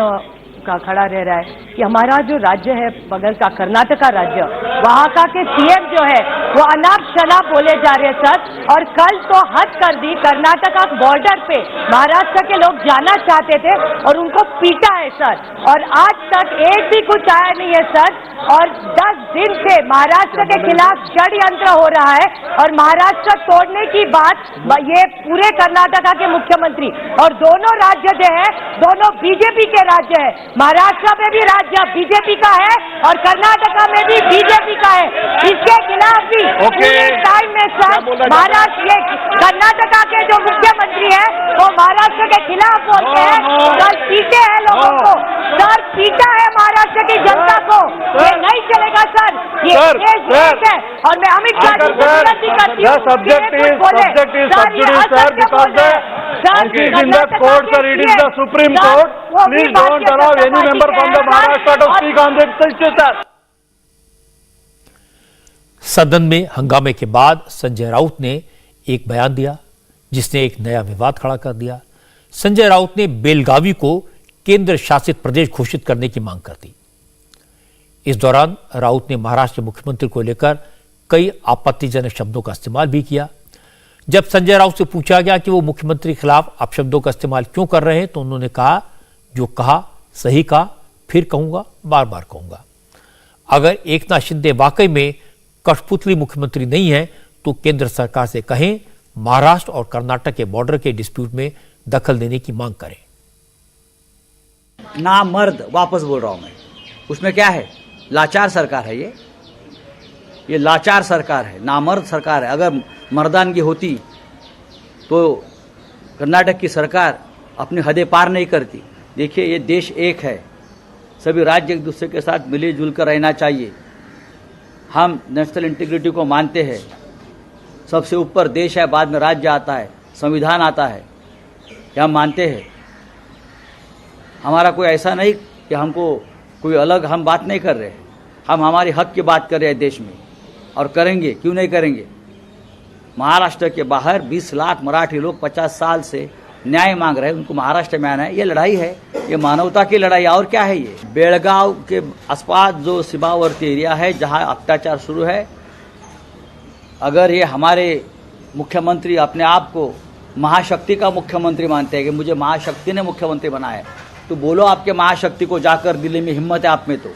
M: खड़ा रह रहा है कि हमारा जो राज्य है बगल का कर्नाटका राज्य, वहाँ का के सीएम जो है वो अनाप शनाप बोले जा रहे हैं सर। और कल तो हद कर दी, कर्नाटका बॉर्डर पे महाराष्ट्र के लोग जाना चाहते थे और उनको पीटा है सर, और आज तक एक भी कुछ आया नहीं है सर। और 10 दिन से महाराष्ट्र के खिलाफ षड्यंत्र हो रहा है और महाराष्ट्र तोड़ने की बात ये पूरे कर्नाटका के मुख्यमंत्री, और दोनों राज्य जो है दोनों बीजेपी के राज्य है। महाराष्ट्र में भी राज्य बीजेपी का है और कर्नाटका में भी बीजेपी का है। इसके खिलाफ भी पूरे टाइम में सर महाराष्ट्र कर्नाटका के जो मुख्यमंत्री है वो महाराष्ट्र के खिलाफ बोलते हैं, कल पीटे हैं लोगों को सर, पीटा है महाराष्ट्र की जनता को। ये नहीं चलेगा सर, ये देश है। और मैं अमित शाह जी को विनती करती हूँ
C: supreme court, please don't allow any member from the Maharashtra to speak on this.
A: सदन में हंगामे के बाद संजय राउत ने एक बयान दिया जिसने एक नया विवाद खड़ा कर दिया। संजय राउत ने बेलगावी को केंद्र शासित प्रदेश घोषित करने की मांग कर दी। इस दौरान राउत ने महाराष्ट्र के मुख्यमंत्री को लेकर कई आपत्तिजनक शब्दों का इस्तेमाल भी किया। जब संजय राउत से पूछा गया कि वो मुख्यमंत्री के खिलाफ अपशब्दों का इस्तेमाल क्यों कर रहे हैं, तो उन्होंने कहा, जो कहा सही कहा, फिर कहूंगा, बार बार कहूंगा। अगर एकनाथ शिंदे वाकई में कठपुतली मुख्यमंत्री नहीं है तो केंद्र सरकार से कहें महाराष्ट्र और कर्नाटक के बॉर्डर के डिस्प्यूट में दखल देने की मांग करें।
P: नामर्द वापस बोल रहा हूं मैं, उसमें क्या है, लाचार सरकार है ये लाचार सरकार है, नामर्द सरकार है। अगर मर्दानगी होती तो कर्नाटक की सरकार अपनी हदें पार नहीं करती। देखिए, ये देश एक है, सभी राज्य एक दूसरे के साथ मिलजुल कर रहना चाहिए। हम नेशनल इंटीग्रिटी को मानते हैं, सबसे ऊपर देश है, बाद में राज्य आता है, संविधान आता है, ये हम मानते हैं। हमारा कोई ऐसा नहीं कि हमको कोई अलग हम बात नहीं कर रहे हैं, हम हमारे हक की बात कर रहे हैं देश में, और करेंगे, क्यों नहीं करेंगे। महाराष्ट्र के बाहर 20 लाख मराठी लोग 50 साल से न्याय मांग रहे हैं, उनको महाराष्ट्र में आना है। ये लड़ाई है, ये मानवता की लड़ाई, और क्या है। ये बेलगाव के आसपास जो सीमावर्ती एरिया है जहां अत्याचार शुरू है, अगर ये हमारे मुख्यमंत्री अपने आप को महाशक्ति का मुख्यमंत्री मानते हैं कि मुझे महाशक्ति ने मुख्यमंत्री बनाया है, तो बोलो आपके महाशक्ति को जाकर, दिल्ली में हिम्मत है आप में तो,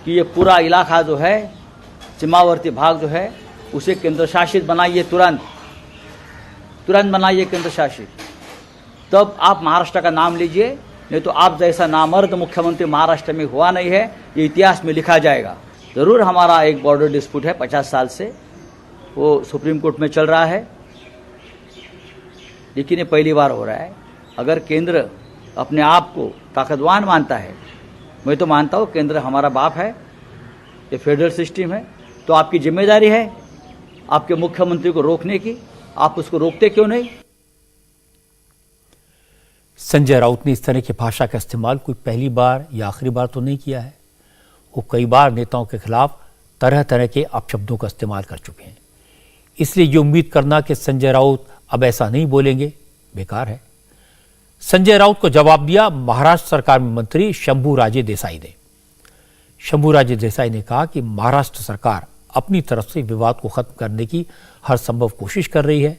P: कि ये पूरा इलाका जो है, सीमावर्ती भाग जो है, उसे केंद्र शासित बनाइए, तुरंत बनाइए केंद्र शासित। तब आप महाराष्ट्र का नाम लीजिए, नहीं तो आप जैसा नामर्द मुख्यमंत्री महाराष्ट्र में हुआ नहीं है, ये इतिहास में लिखा जाएगा। जरूर हमारा एक बॉर्डर डिस्प्यूट है 50 साल से, वो सुप्रीम कोर्ट में चल रहा है, लेकिन ये पहली बार हो रहा है। अगर केंद्र अपने आप को ताकतवान मानता है, मैं तो मानता हूँ केंद्र हमारा बाप है, ये फेडरल सिस्टम है, तो आपकी जिम्मेदारी है आपके मुख्यमंत्री को रोकने की, आप उसको रोकते क्यों नहीं।
A: संजय राउत ने इस तरह की भाषा का इस्तेमाल कोई पहली बार या आखिरी बार तो नहीं किया है। वो कई बार नेताओं के खिलाफ तरह तरह के अपशब्दों का इस्तेमाल कर चुके हैं। इसलिए ये उम्मीद करना कि संजय राउत अब ऐसा नहीं बोलेंगे, बेकार है। संजय राउत को जवाब दिया महाराष्ट्र सरकार में मंत्री शंभूराजे देसाई ने। शंभूराजे देसाई ने कहा कि महाराष्ट्र सरकार अपनी तरफ से विवाद को खत्म करने की हर संभव कोशिश कर रही है।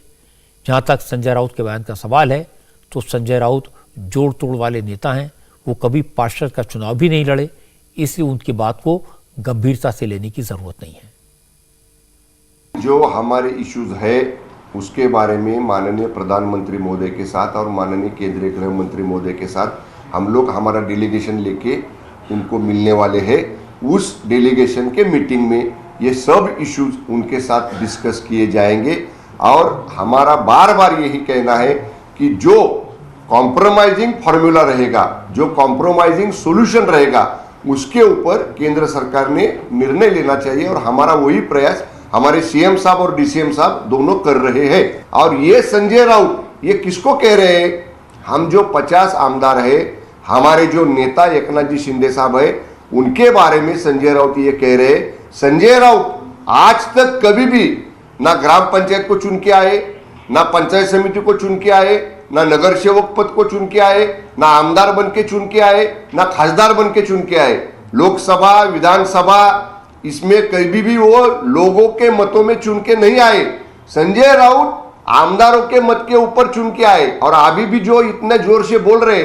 A: जहां तक संजय राउत के बयान का सवाल है, तो संजय राउत जोड़ तोड़ वाले नेता हैं, वो कभी पार्षद का चुनाव भी नहीं लड़े, इसलिए उनकी बात को गंभीरता से लेने की जरूरत नहीं है।
Q: जो हमारे इश्यूज है उसके बारे में माननीय प्रधानमंत्री महोदय के साथ और माननीय केंद्रीय गृह मंत्री महोदय के साथ हम लोग हमारा डेलीगेशन लेके उनको मिलने वाले हैं। उस डेलीगेशन के मीटिंग में ये सब इश्यूज उनके साथ डिस्कस किए जाएंगे और हमारा बार बार यही कहना है कि जो कॉम्प्रोमाइजिंग फॉर्मूला रहेगा, जो कॉम्प्रोमाइजिंग सॉल्यूशन रहेगा, उसके ऊपर केंद्र सरकार ने निर्णय लेना चाहिए और हमारा वही प्रयास हमारे सीएम साहब और डीसीएम साहब दोनों कर रहे हैं। और ये संजय राउत ये किसको कह रहे हैं, हम जो 50 आमदार है, हमारे जो नेता एकनाथ जी शिंदे साहब है, उनके बारे में संजय राउत ये कह रहे हैं। संजय राउत आज तक कभी भी ना ग्राम पंचायत को चुन के आए, ना पंचायत समिति को चुन के आए, ना नगर सेवक पद को चुन के आए, ना आमदार बन के चुन के आए, ना खासदार बन के चुन के आए। लोकसभा विधानसभा इसमें कभी भी वो लोगों के मतों में चुन के नहीं आए। संजय राउत आमदारों के मत के ऊपर चुन के आए। और अभी भी जो इतने जोर से बोल रहे,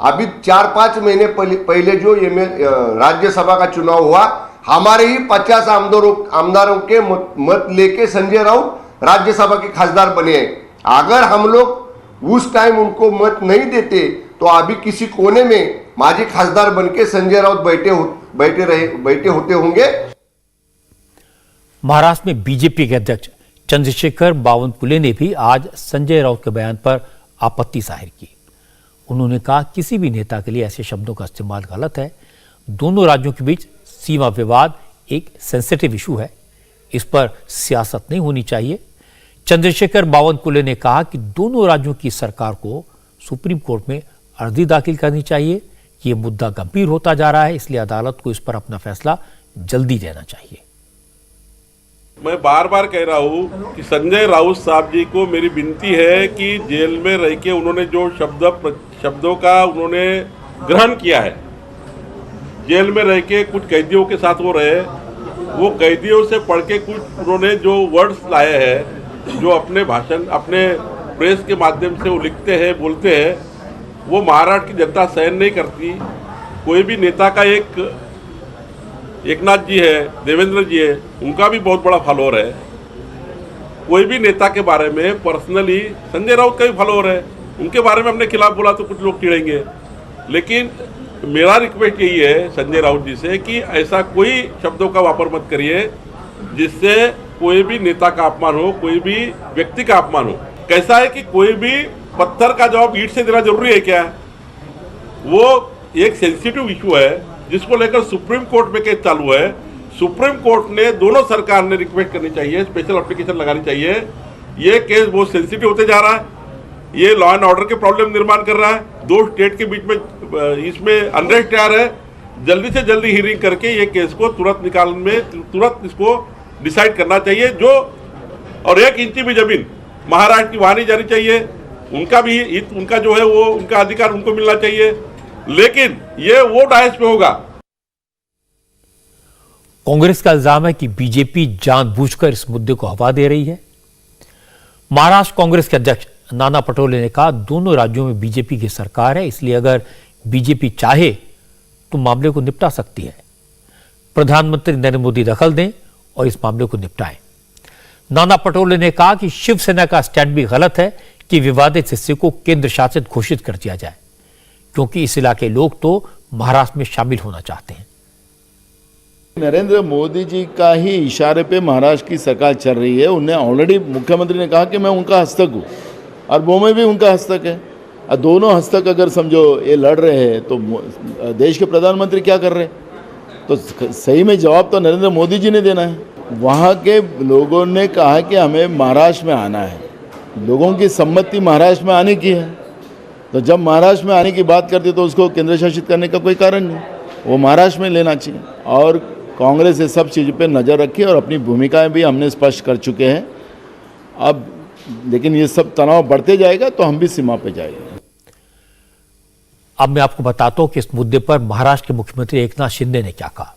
Q: अभी 4-5 महीने पहले जो राज्यसभा का चुनाव हुआ, हमारे ही 50 आमदारों के मत लेके संजय राउत राज्यसभा के खासदार बने। अगर हम लोग उस टाइम उनको मत नहीं देते तो अभी किसी कोने में माजी खासदार बनके संजय राउत बैठे होते होंगे।
A: महाराष्ट्र में बीजेपी के अध्यक्ष चंद्रशेखर बावनकुले ने भी आज संजय राउत के बयान पर आपत्ति जाहिर की। उन्होंने कहा किसी भी नेता के लिए ऐसे शब्दों का इस्तेमाल गलत है। दोनों राज्यों के बीच सीमा विवाद एक सेंसिटिव इशू है, इस पर सियासत नहीं होनी चाहिए। चंद्रशेखर बावनकुले ने कहा कि दोनों राज्यों की सरकार को सुप्रीम कोर्ट में अर्जी दाखिल करनी चाहिए। ये मुद्दा गंभीर होता जा रहा है, इसलिए अदालत को इस पर अपना फैसला जल्दी देना चाहिए।
R: मैं बार बार कह रहा हूँ कि संजय राउत साहब जी को मेरी विनती है कि जेल में रह के उन्होंने जो शब्दों का उन्होंने ग्रहण किया है, जेल में रह के कुछ कैदियों के साथ वो रहे, वो कैदियों से पढ़ के कुछ उन्होंने जो वर्ड्स लाए हैं, जो अपने भाषण अपने प्रेस के माध्यम से वो लिखते हैं, बोलते हैं, वो महाराष्ट्र की जनता सहन नहीं करती। कोई भी नेता का एकनाथ जी है, देवेंद्र जी है, उनका भी बहुत बड़ा फॉलोअर है। कोई भी नेता के बारे में पर्सनली संजय राउत का भी फॉलोअर है, उनके बारे में अपने खिलाफ बोला तो कुछ लोग चिढ़ेंगे। लेकिन मेरा रिक्वेस्ट यही है संजय राउत जी से कि ऐसा कोई शब्दों का वापर मत करिए जिससे कोई भी नेता का अपमान हो, कोई भी व्यक्ति का अपमान हो। कैसा है कि कोई भी पत्थर का जवाब ईंट से देना जरूरी है क्या? वो एक सेंसिटिव इशू है जिसको लेकर सुप्रीम कोर्ट में केस चालू है। सुप्रीम कोर्ट ने दोनों सरकार ने रिक्वेस्ट करनी चाहिए, स्पेशल एप्लीकेशन लगानी चाहिए। ये केस बहुत सेंसिटिव होते जा रहा है, ये लॉ एंड ऑर्डर के प्रॉब्लम निर्माण कर रहा है। दो स्टेट के बीच में इसमें अनरेस्ट तैयार है। जल्दी से जल्दी हियरिंग करके ये केस को तुरंत इसको डिसाइड करना चाहिए। जो और 1 इंच भी जमीन महाराष्ट्र की वहां नहीं जानी चाहिए। उनका भी हित, उनका जो है वो उनका अधिकार उनको मिलना चाहिए, लेकिन ये वो डायस पे होगा।
A: कांग्रेस का इल्जाम है कि बीजेपी जानबूझकर इस मुद्दे को हवा दे रही है। महाराष्ट्र कांग्रेस के अध्यक्ष नाना पटोले ने कहा दोनों राज्यों में बीजेपी की सरकार है, इसलिए अगर बीजेपी चाहे तो मामले को निपटा सकती है। प्रधानमंत्री नरेंद्र मोदी दखल दें और इस मामले को निपटाएं। नाना पटोले ने कहा कि शिवसेना का स्टैंड भी गलत है कि विवादित हिस्से को केंद्र शासित घोषित कर दिया जाए, क्योंकि इस इलाके लोग तो महाराष्ट्र में शामिल होना चाहते हैं।
S: नरेंद्र मोदी जी का ही इशारे पे महाराष्ट्र की सरकार चल रही है। उन्हें ऑलरेडी मुख्यमंत्री ने कहा कि मैं उनका हस्तक हूँ और वो में भी उनका हस्तक है। और दोनों हस्तक अगर समझो ये लड़ रहे हैं तो देश के प्रधानमंत्री क्या कर रहे हैं? तो सही में जवाब तो नरेंद्र मोदी जी ने देना है। वहाँ के लोगों ने कहा कि हमें महाराष्ट्र में आना है, लोगों की सम्मति महाराष्ट्र में आने की है। तो जब महाराष्ट्र में आने की बात करते तो उसको केंद्र शासित करने का कोई कारण नहीं, वो महाराष्ट्र में लेना चाहिए। और कांग्रेस ये सब चीज़ पे नज़र रखी और अपनी भूमिकाएं भी हमने स्पष्ट कर चुके हैं। अब लेकिन ये सब तनाव बढ़ते जाएगा तो हम भी सीमा पे जाएंगे।
A: अब मैं आपको बताता हूं कि इस मुद्दे पर महाराष्ट्र के मुख्यमंत्री एकनाथ शिंदे ने क्या कहा।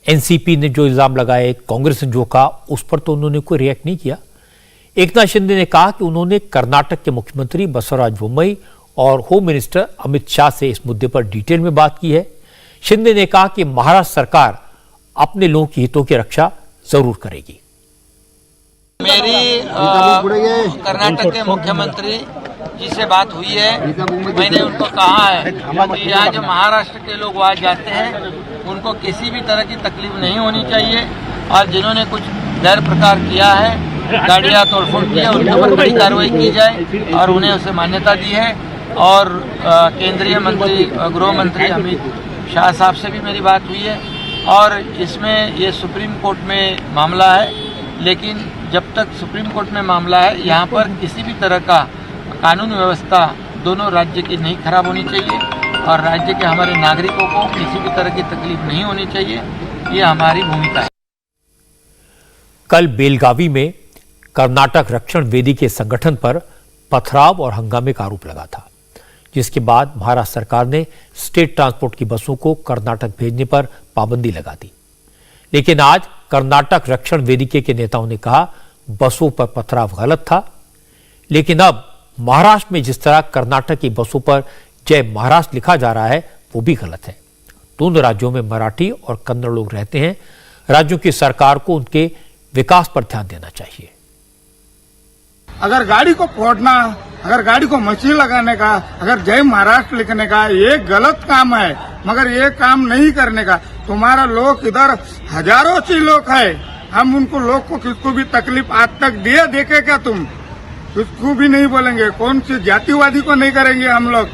A: एनसीपी ने जो इल्जाम लगाए, कांग्रेस ने जो कहा, उस पर तो उन्होंने कोई रिएक्ट नहीं किया। एकनाथ शिंदे ने कहा कि उन्होंने कर्नाटक के मुख्यमंत्री बसवराज बोम्मई और होम मिनिस्टर अमित शाह से इस मुद्दे पर डिटेल में बात की है। शिंदे ने कहा कि महाराष्ट्र सरकार अपने लोगों की हितों की रक्षा जरूर करेगी।
T: मेरी कर्नाटक के मुख्यमंत्री जी से बात हुई है। मैंने उनको कहा है कि यहाँ जो महाराष्ट्र के लोग वहाँ जाते हैं उनको किसी भी तरह की तकलीफ नहीं होनी चाहिए, और जिन्होंने कुछ गैर प्रकार किया है, गाड़ियाँ तोड़फोड़ की है, उनके ऊपर बड़ी कार्रवाई की जाए और उन्हें उसे मान्यता दी है। और केंद्रीय मंत्री गृह मंत्री अमित शाह साहब से भी मेरी बात हुई है, और इसमें ये सुप्रीम कोर्ट में मामला है, लेकिन जब तक सुप्रीम कोर्ट में मामला है यहाँ पर किसी भी तरह का कानून व्यवस्था दोनों राज्य की नहीं खराब होनी चाहिए, और राज्य के हमारे नागरिकों को किसी भी तरह की तकलीफ नहीं होनी चाहिए। ये हमारी भूमिका है।
A: कल बेलगावी में कर्नाटक रक्षण वेदी के संगठन पर पथराव और हंगामे का आरोप लगा था, जिसके बाद महाराष्ट्र सरकार ने स्टेट ट्रांसपोर्ट की बसों को कर्नाटक भेजने पर पाबंदी लगा दी। लेकिन आज कर्नाटक रक्षण वेदिके के नेताओं ने कहा बसों पर पथराव गलत था। लेकिन अब महाराष्ट्र में जिस तरह कर्नाटक की बसों पर जय महाराष्ट्र लिखा जा रहा है वो भी गलत है। दोनों राज्यों में मराठी और कन्नड़ लोग रहते हैं। राज्यों की सरकार को उनके विकास पर ध्यान देना चाहिए।
C: अगर गाड़ी को फोड़ना, अगर गाड़ी को मशीन लगाने का, अगर जय महाराष्ट्र लिखने का ये गलत काम है, मगर ये काम नहीं करने का। तुम्हारा लोग इधर हजारों सी लोग है, हम उनको लोग को किसको भी तकलीफ आज तक दिए देखे क्या तुम? किसको भी नहीं बोलेंगे, कौन सी जातिवादी को नहीं करेंगे हम लोग।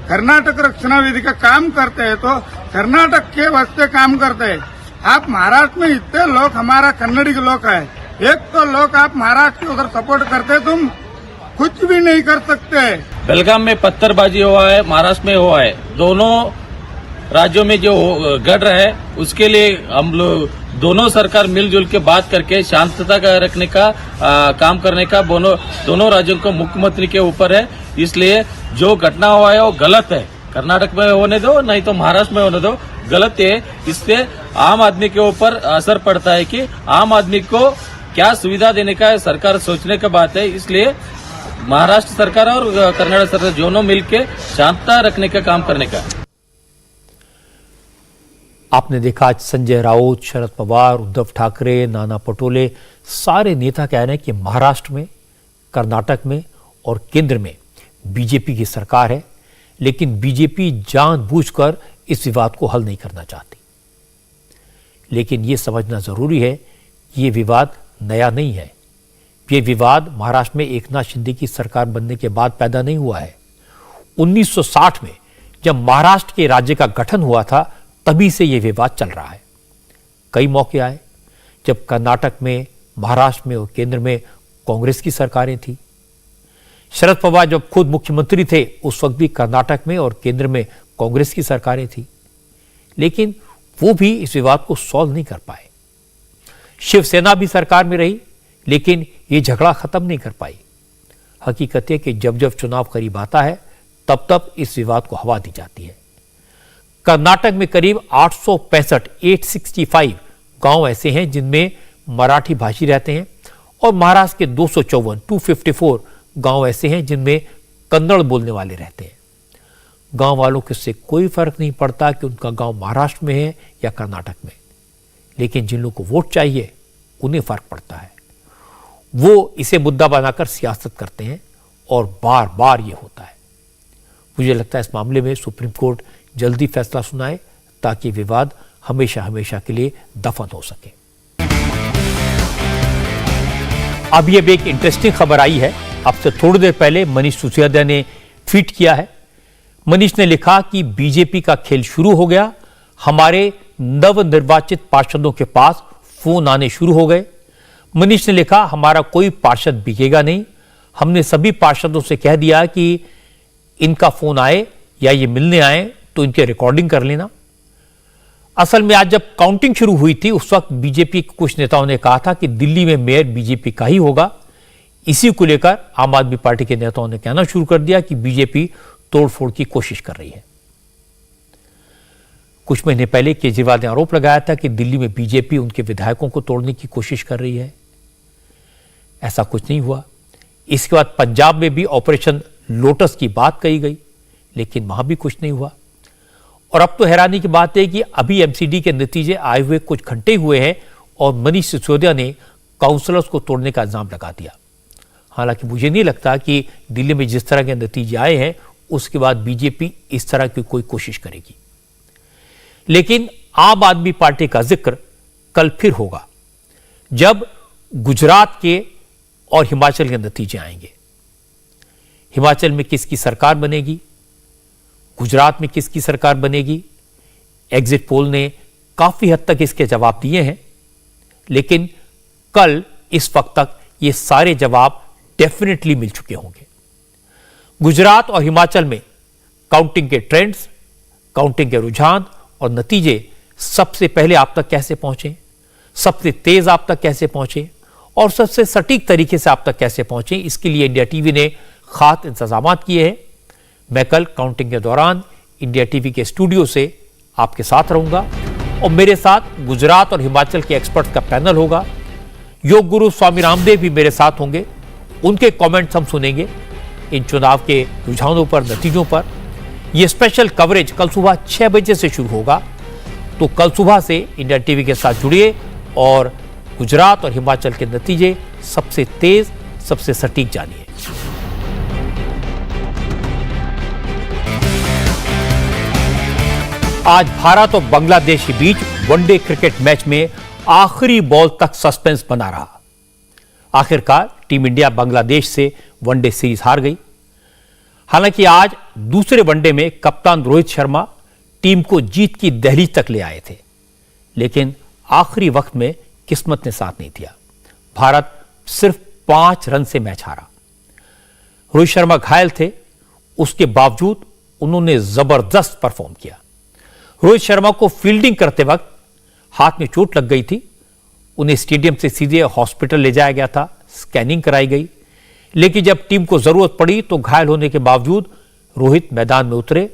C: कर्नाटक रक्षण वेदी का काम करते हैं तो कर्नाटक के वास्ते काम करते हैं। आप महाराष्ट्र में इतने लोग हमारा कन्नड़ी के लोग है, एक तो लोग आप महाराष्ट्र के उधर सपोर्ट करते, तुम कुछ भी नहीं कर सकते।
D: बेलगाम में पत्थरबाजी हुआ है, महाराष्ट्र में हुआ है, दोनों राज्यों में जो गढ़ रहा है उसके लिए हम लोग दोनों सरकार मिलजुल के बात करके शांतता का रखने का काम करने का दोनों राज्यों को मुख्यमंत्री के ऊपर है। इसलिए जो घटना हुआ है वो गलत है। कर्नाटक में होने दो, नहीं तो महाराष्ट्र में होने दो, गलत है। इससे आम आदमी के ऊपर असर पड़ता है कि आम आदमी को क्या सुविधा देने का है, सरकार सोचने का बात है। इसलिए महाराष्ट्र सरकार और कर्नाटक सरकार दोनों मिलकर शांतता रखने का काम करने का।
A: आपने देखा आज संजय राउत, शरद पवार, उद्धव ठाकरे, नाना पटोले सारे नेता कह रहे हैं कि महाराष्ट्र में, कर्नाटक में और केंद्र में बीजेपी की सरकार है, लेकिन बीजेपी जानबूझकर इस विवाद को हल नहीं करना चाहती। लेकिन यह समझना जरूरी है कि यह विवाद नया नहीं है। यह विवाद महाराष्ट्र में एकनाथ शिंदे की सरकार बनने के बाद पैदा नहीं हुआ है। 1960 में जब महाराष्ट्र के राज्य का गठन हुआ था तभी से यह विवाद चल रहा है। कई मौके आए जब कर्नाटक में, महाराष्ट्र में और केंद्र में कांग्रेस की सरकारें थी। शरद पवार जब खुद मुख्यमंत्री थे उस वक्त भी कर्नाटक में और केंद्र में कांग्रेस की सरकारें थी, लेकिन वो भी इस विवाद को सॉल्व नहीं कर पाए। शिवसेना भी सरकार में रही लेकिन ये झगड़ा खत्म नहीं कर पाई। हकीकत है कि जब जब चुनाव करीब आता है तब तब इस विवाद को हवा दी जाती है। कर्नाटक में करीब 865 गांव ऐसे हैं जिनमें मराठी भाषी रहते हैं और महाराष्ट्र के 254 गांव ऐसे हैं जिनमें कन्नड़ बोलने वाले रहते हैं। गांव वालों को इससे कोई फर्क नहीं पड़ता कि उनका गांव महाराष्ट्र में है या कर्नाटक में, लेकिन जिन लोगों को वोट चाहिए उन्हें फर्क पड़ता है। वो इसे मुद्दा बनाकर सियासत करते हैं और बार बार ये होता है। मुझे लगता है इस मामले में सुप्रीम कोर्ट जल्दी फैसला सुनाए ताकि विवाद हमेशा हमेशा के लिए दफन हो सके। अब ये एक इंटरेस्टिंग खबर आई है। अब से थोड़ी देर पहले मनीष सिसोदिया ने ट्वीट किया है। मनीष ने लिखा कि बीजेपी का खेल शुरू हो गया, हमारे नवनिर्वाचित पार्षदों के पास फोन आने शुरू हो गए। मनीष ने लिखा हमारा कोई पार्षद बिकेगा नहीं, हमने सभी पार्षदों से कह दिया कि इनका फोन आए या ये मिलने आए तो इनके रिकॉर्डिंग कर लेना। असल में आज जब काउंटिंग शुरू हुई थी उस वक्त बीजेपी के कुछ नेताओं ने कहा था कि दिल्ली में मेयर बीजेपी का ही होगा। इसी को लेकर आम आदमी पार्टी के नेताओं ने कहना शुरू कर दिया कि बीजेपी तोड़फोड़ की कोशिश कर रही है। कुछ महीने पहले केजरीवाल ने आरोप लगाया था कि दिल्ली में बीजेपी उनके विधायकों को तोड़ने की कोशिश कर रही है। ऐसा कुछ नहीं हुआ। इसके बाद पंजाब में भी ऑपरेशन लोटस की बात कही गई, लेकिन वहां भी कुछ नहीं हुआ। और अब तो हैरानी की बात है कि अभी एमसीडी के नतीजे आए हुए कुछ घंटे हुए हैं और मनीष सिसोदिया ने काउंसलर्स को तोड़ने का इल्जाम लगा दिया। हालांकि मुझे नहीं लगता कि दिल्ली में जिस तरह के नतीजे आए हैं उसके बाद बीजेपी इस तरह की कोई कोशिश करेगी। लेकिन आम आदमी पार्टी का जिक्र कल फिर होगा जब गुजरात के और हिमाचल के नतीजे आएंगे। हिमाचल में किसकी सरकार बनेगी, गुजरात में किसकी सरकार बनेगी, एग्जिट पोल ने काफी हद तक इसके जवाब दिए हैं, लेकिन कल इस वक्त तक ये सारे जवाब डेफिनेटली मिल चुके होंगे। गुजरात और हिमाचल में काउंटिंग के ट्रेंड्स, काउंटिंग के रुझान और नतीजे सबसे पहले आप तक कैसे पहुंचे, सबसे तेज आप तक कैसे पहुंचे और सबसे सटीक तरीके से आप तक कैसे पहुंचे, इसके लिए इंडिया टीवी ने खास इंतजाम किए हैं। मैं कल काउंटिंग के दौरान इंडिया टीवी के स्टूडियो से आपके साथ रहूंगा और मेरे साथ गुजरात और हिमाचल के एक्सपर्ट का पैनल होगा। योग गुरु स्वामी रामदेव भी मेरे साथ होंगे, उनके कमेंट्स हम सुनेंगे इन चुनाव के रुझानों पर, नतीजों पर। यह स्पेशल कवरेज कल सुबह 6 बजे से शुरू होगा, तो कल सुबह से इंडिया टीवी के साथ जुड़िए और गुजरात और हिमाचल के नतीजे सबसे तेज, सबसे सटीक जानिए। आज भारत और बांग्लादेश के बीच वनडे क्रिकेट मैच में आखिरी बॉल तक सस्पेंस बना रहा। आखिरकार टीम इंडिया बांग्लादेश से वनडे सीरीज हार गई। हालांकि आज दूसरे वनडे में कप्तान रोहित शर्मा टीम को जीत की दहलीज तक ले आए थे, लेकिन आखिरी वक्त में किस्मत ने साथ नहीं दिया। भारत सिर्फ 5 रन से मैच हारा। रोहित शर्मा घायल थे, उसके बावजूद उन्होंने जबरदस्त परफॉर्म किया। रोहित शर्मा को फील्डिंग करते वक्त हाथ में चोट लग गई थी। उन्हें स्टेडियम से सीधे हॉस्पिटल ले जाया गया था, स्कैनिंग कराई गई, लेकिन जब टीम को जरूरत पड़ी तो घायल होने के बावजूद रोहित मैदान में उतरे।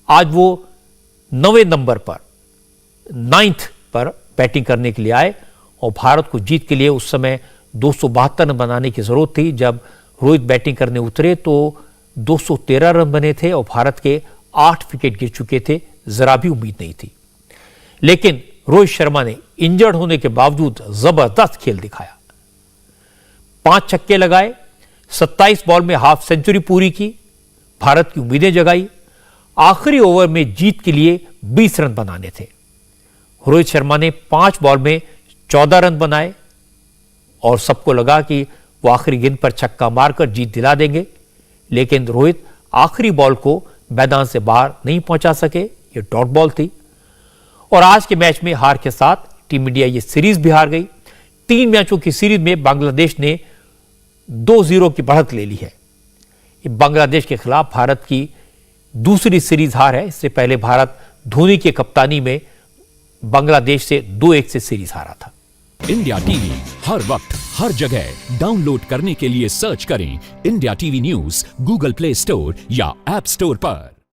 A: आज वो 9वें नंबर पर, 9th पर बैटिंग करने के लिए आए और भारत को जीत के लिए उस समय 272 रन बनाने की जरूरत थी। जब रोहित बैटिंग करने उतरे तो 213 रन बने थे और भारत के 8 विकेट गिर चुके थे। जरा भी उम्मीद नहीं थी, लेकिन रोहित शर्मा ने इंजर्ड होने के बावजूद जबरदस्त खेल दिखाया। 5 छक्के लगाए, 27 बॉल में हाफ सेंचुरी पूरी की, भारत की उम्मीदें जगाई। आखिरी ओवर में जीत के लिए 20 रन बनाने थे। रोहित शर्मा ने 5 बॉल में 14 रन बनाए और सबको लगा कि वो आखिरी गेंद पर छक्का मारकर जीत दिला देंगे, लेकिन रोहित आखिरी बॉल को मैदान से बाहर नहीं पहुंचा सके। ये डॉट बॉल थी और आज के मैच में हार के साथ टीम इंडिया ये सीरीज भी हार गई। 3 मैचों की सीरीज में बांग्लादेश ने 2-0 की बढ़त ले ली है। ये बांग्लादेश के खिलाफ भारत की दूसरी सीरीज हार है। इससे पहले भारत धोनी की कप्तानी में बांग्लादेश से 2-1 से सीरीज हारा था।
U: इंडिया टीवी हर वक्त हर जगह डाउनलोड करने के लिए सर्च करें India TV news Google play store या ऐप स्टोर पर।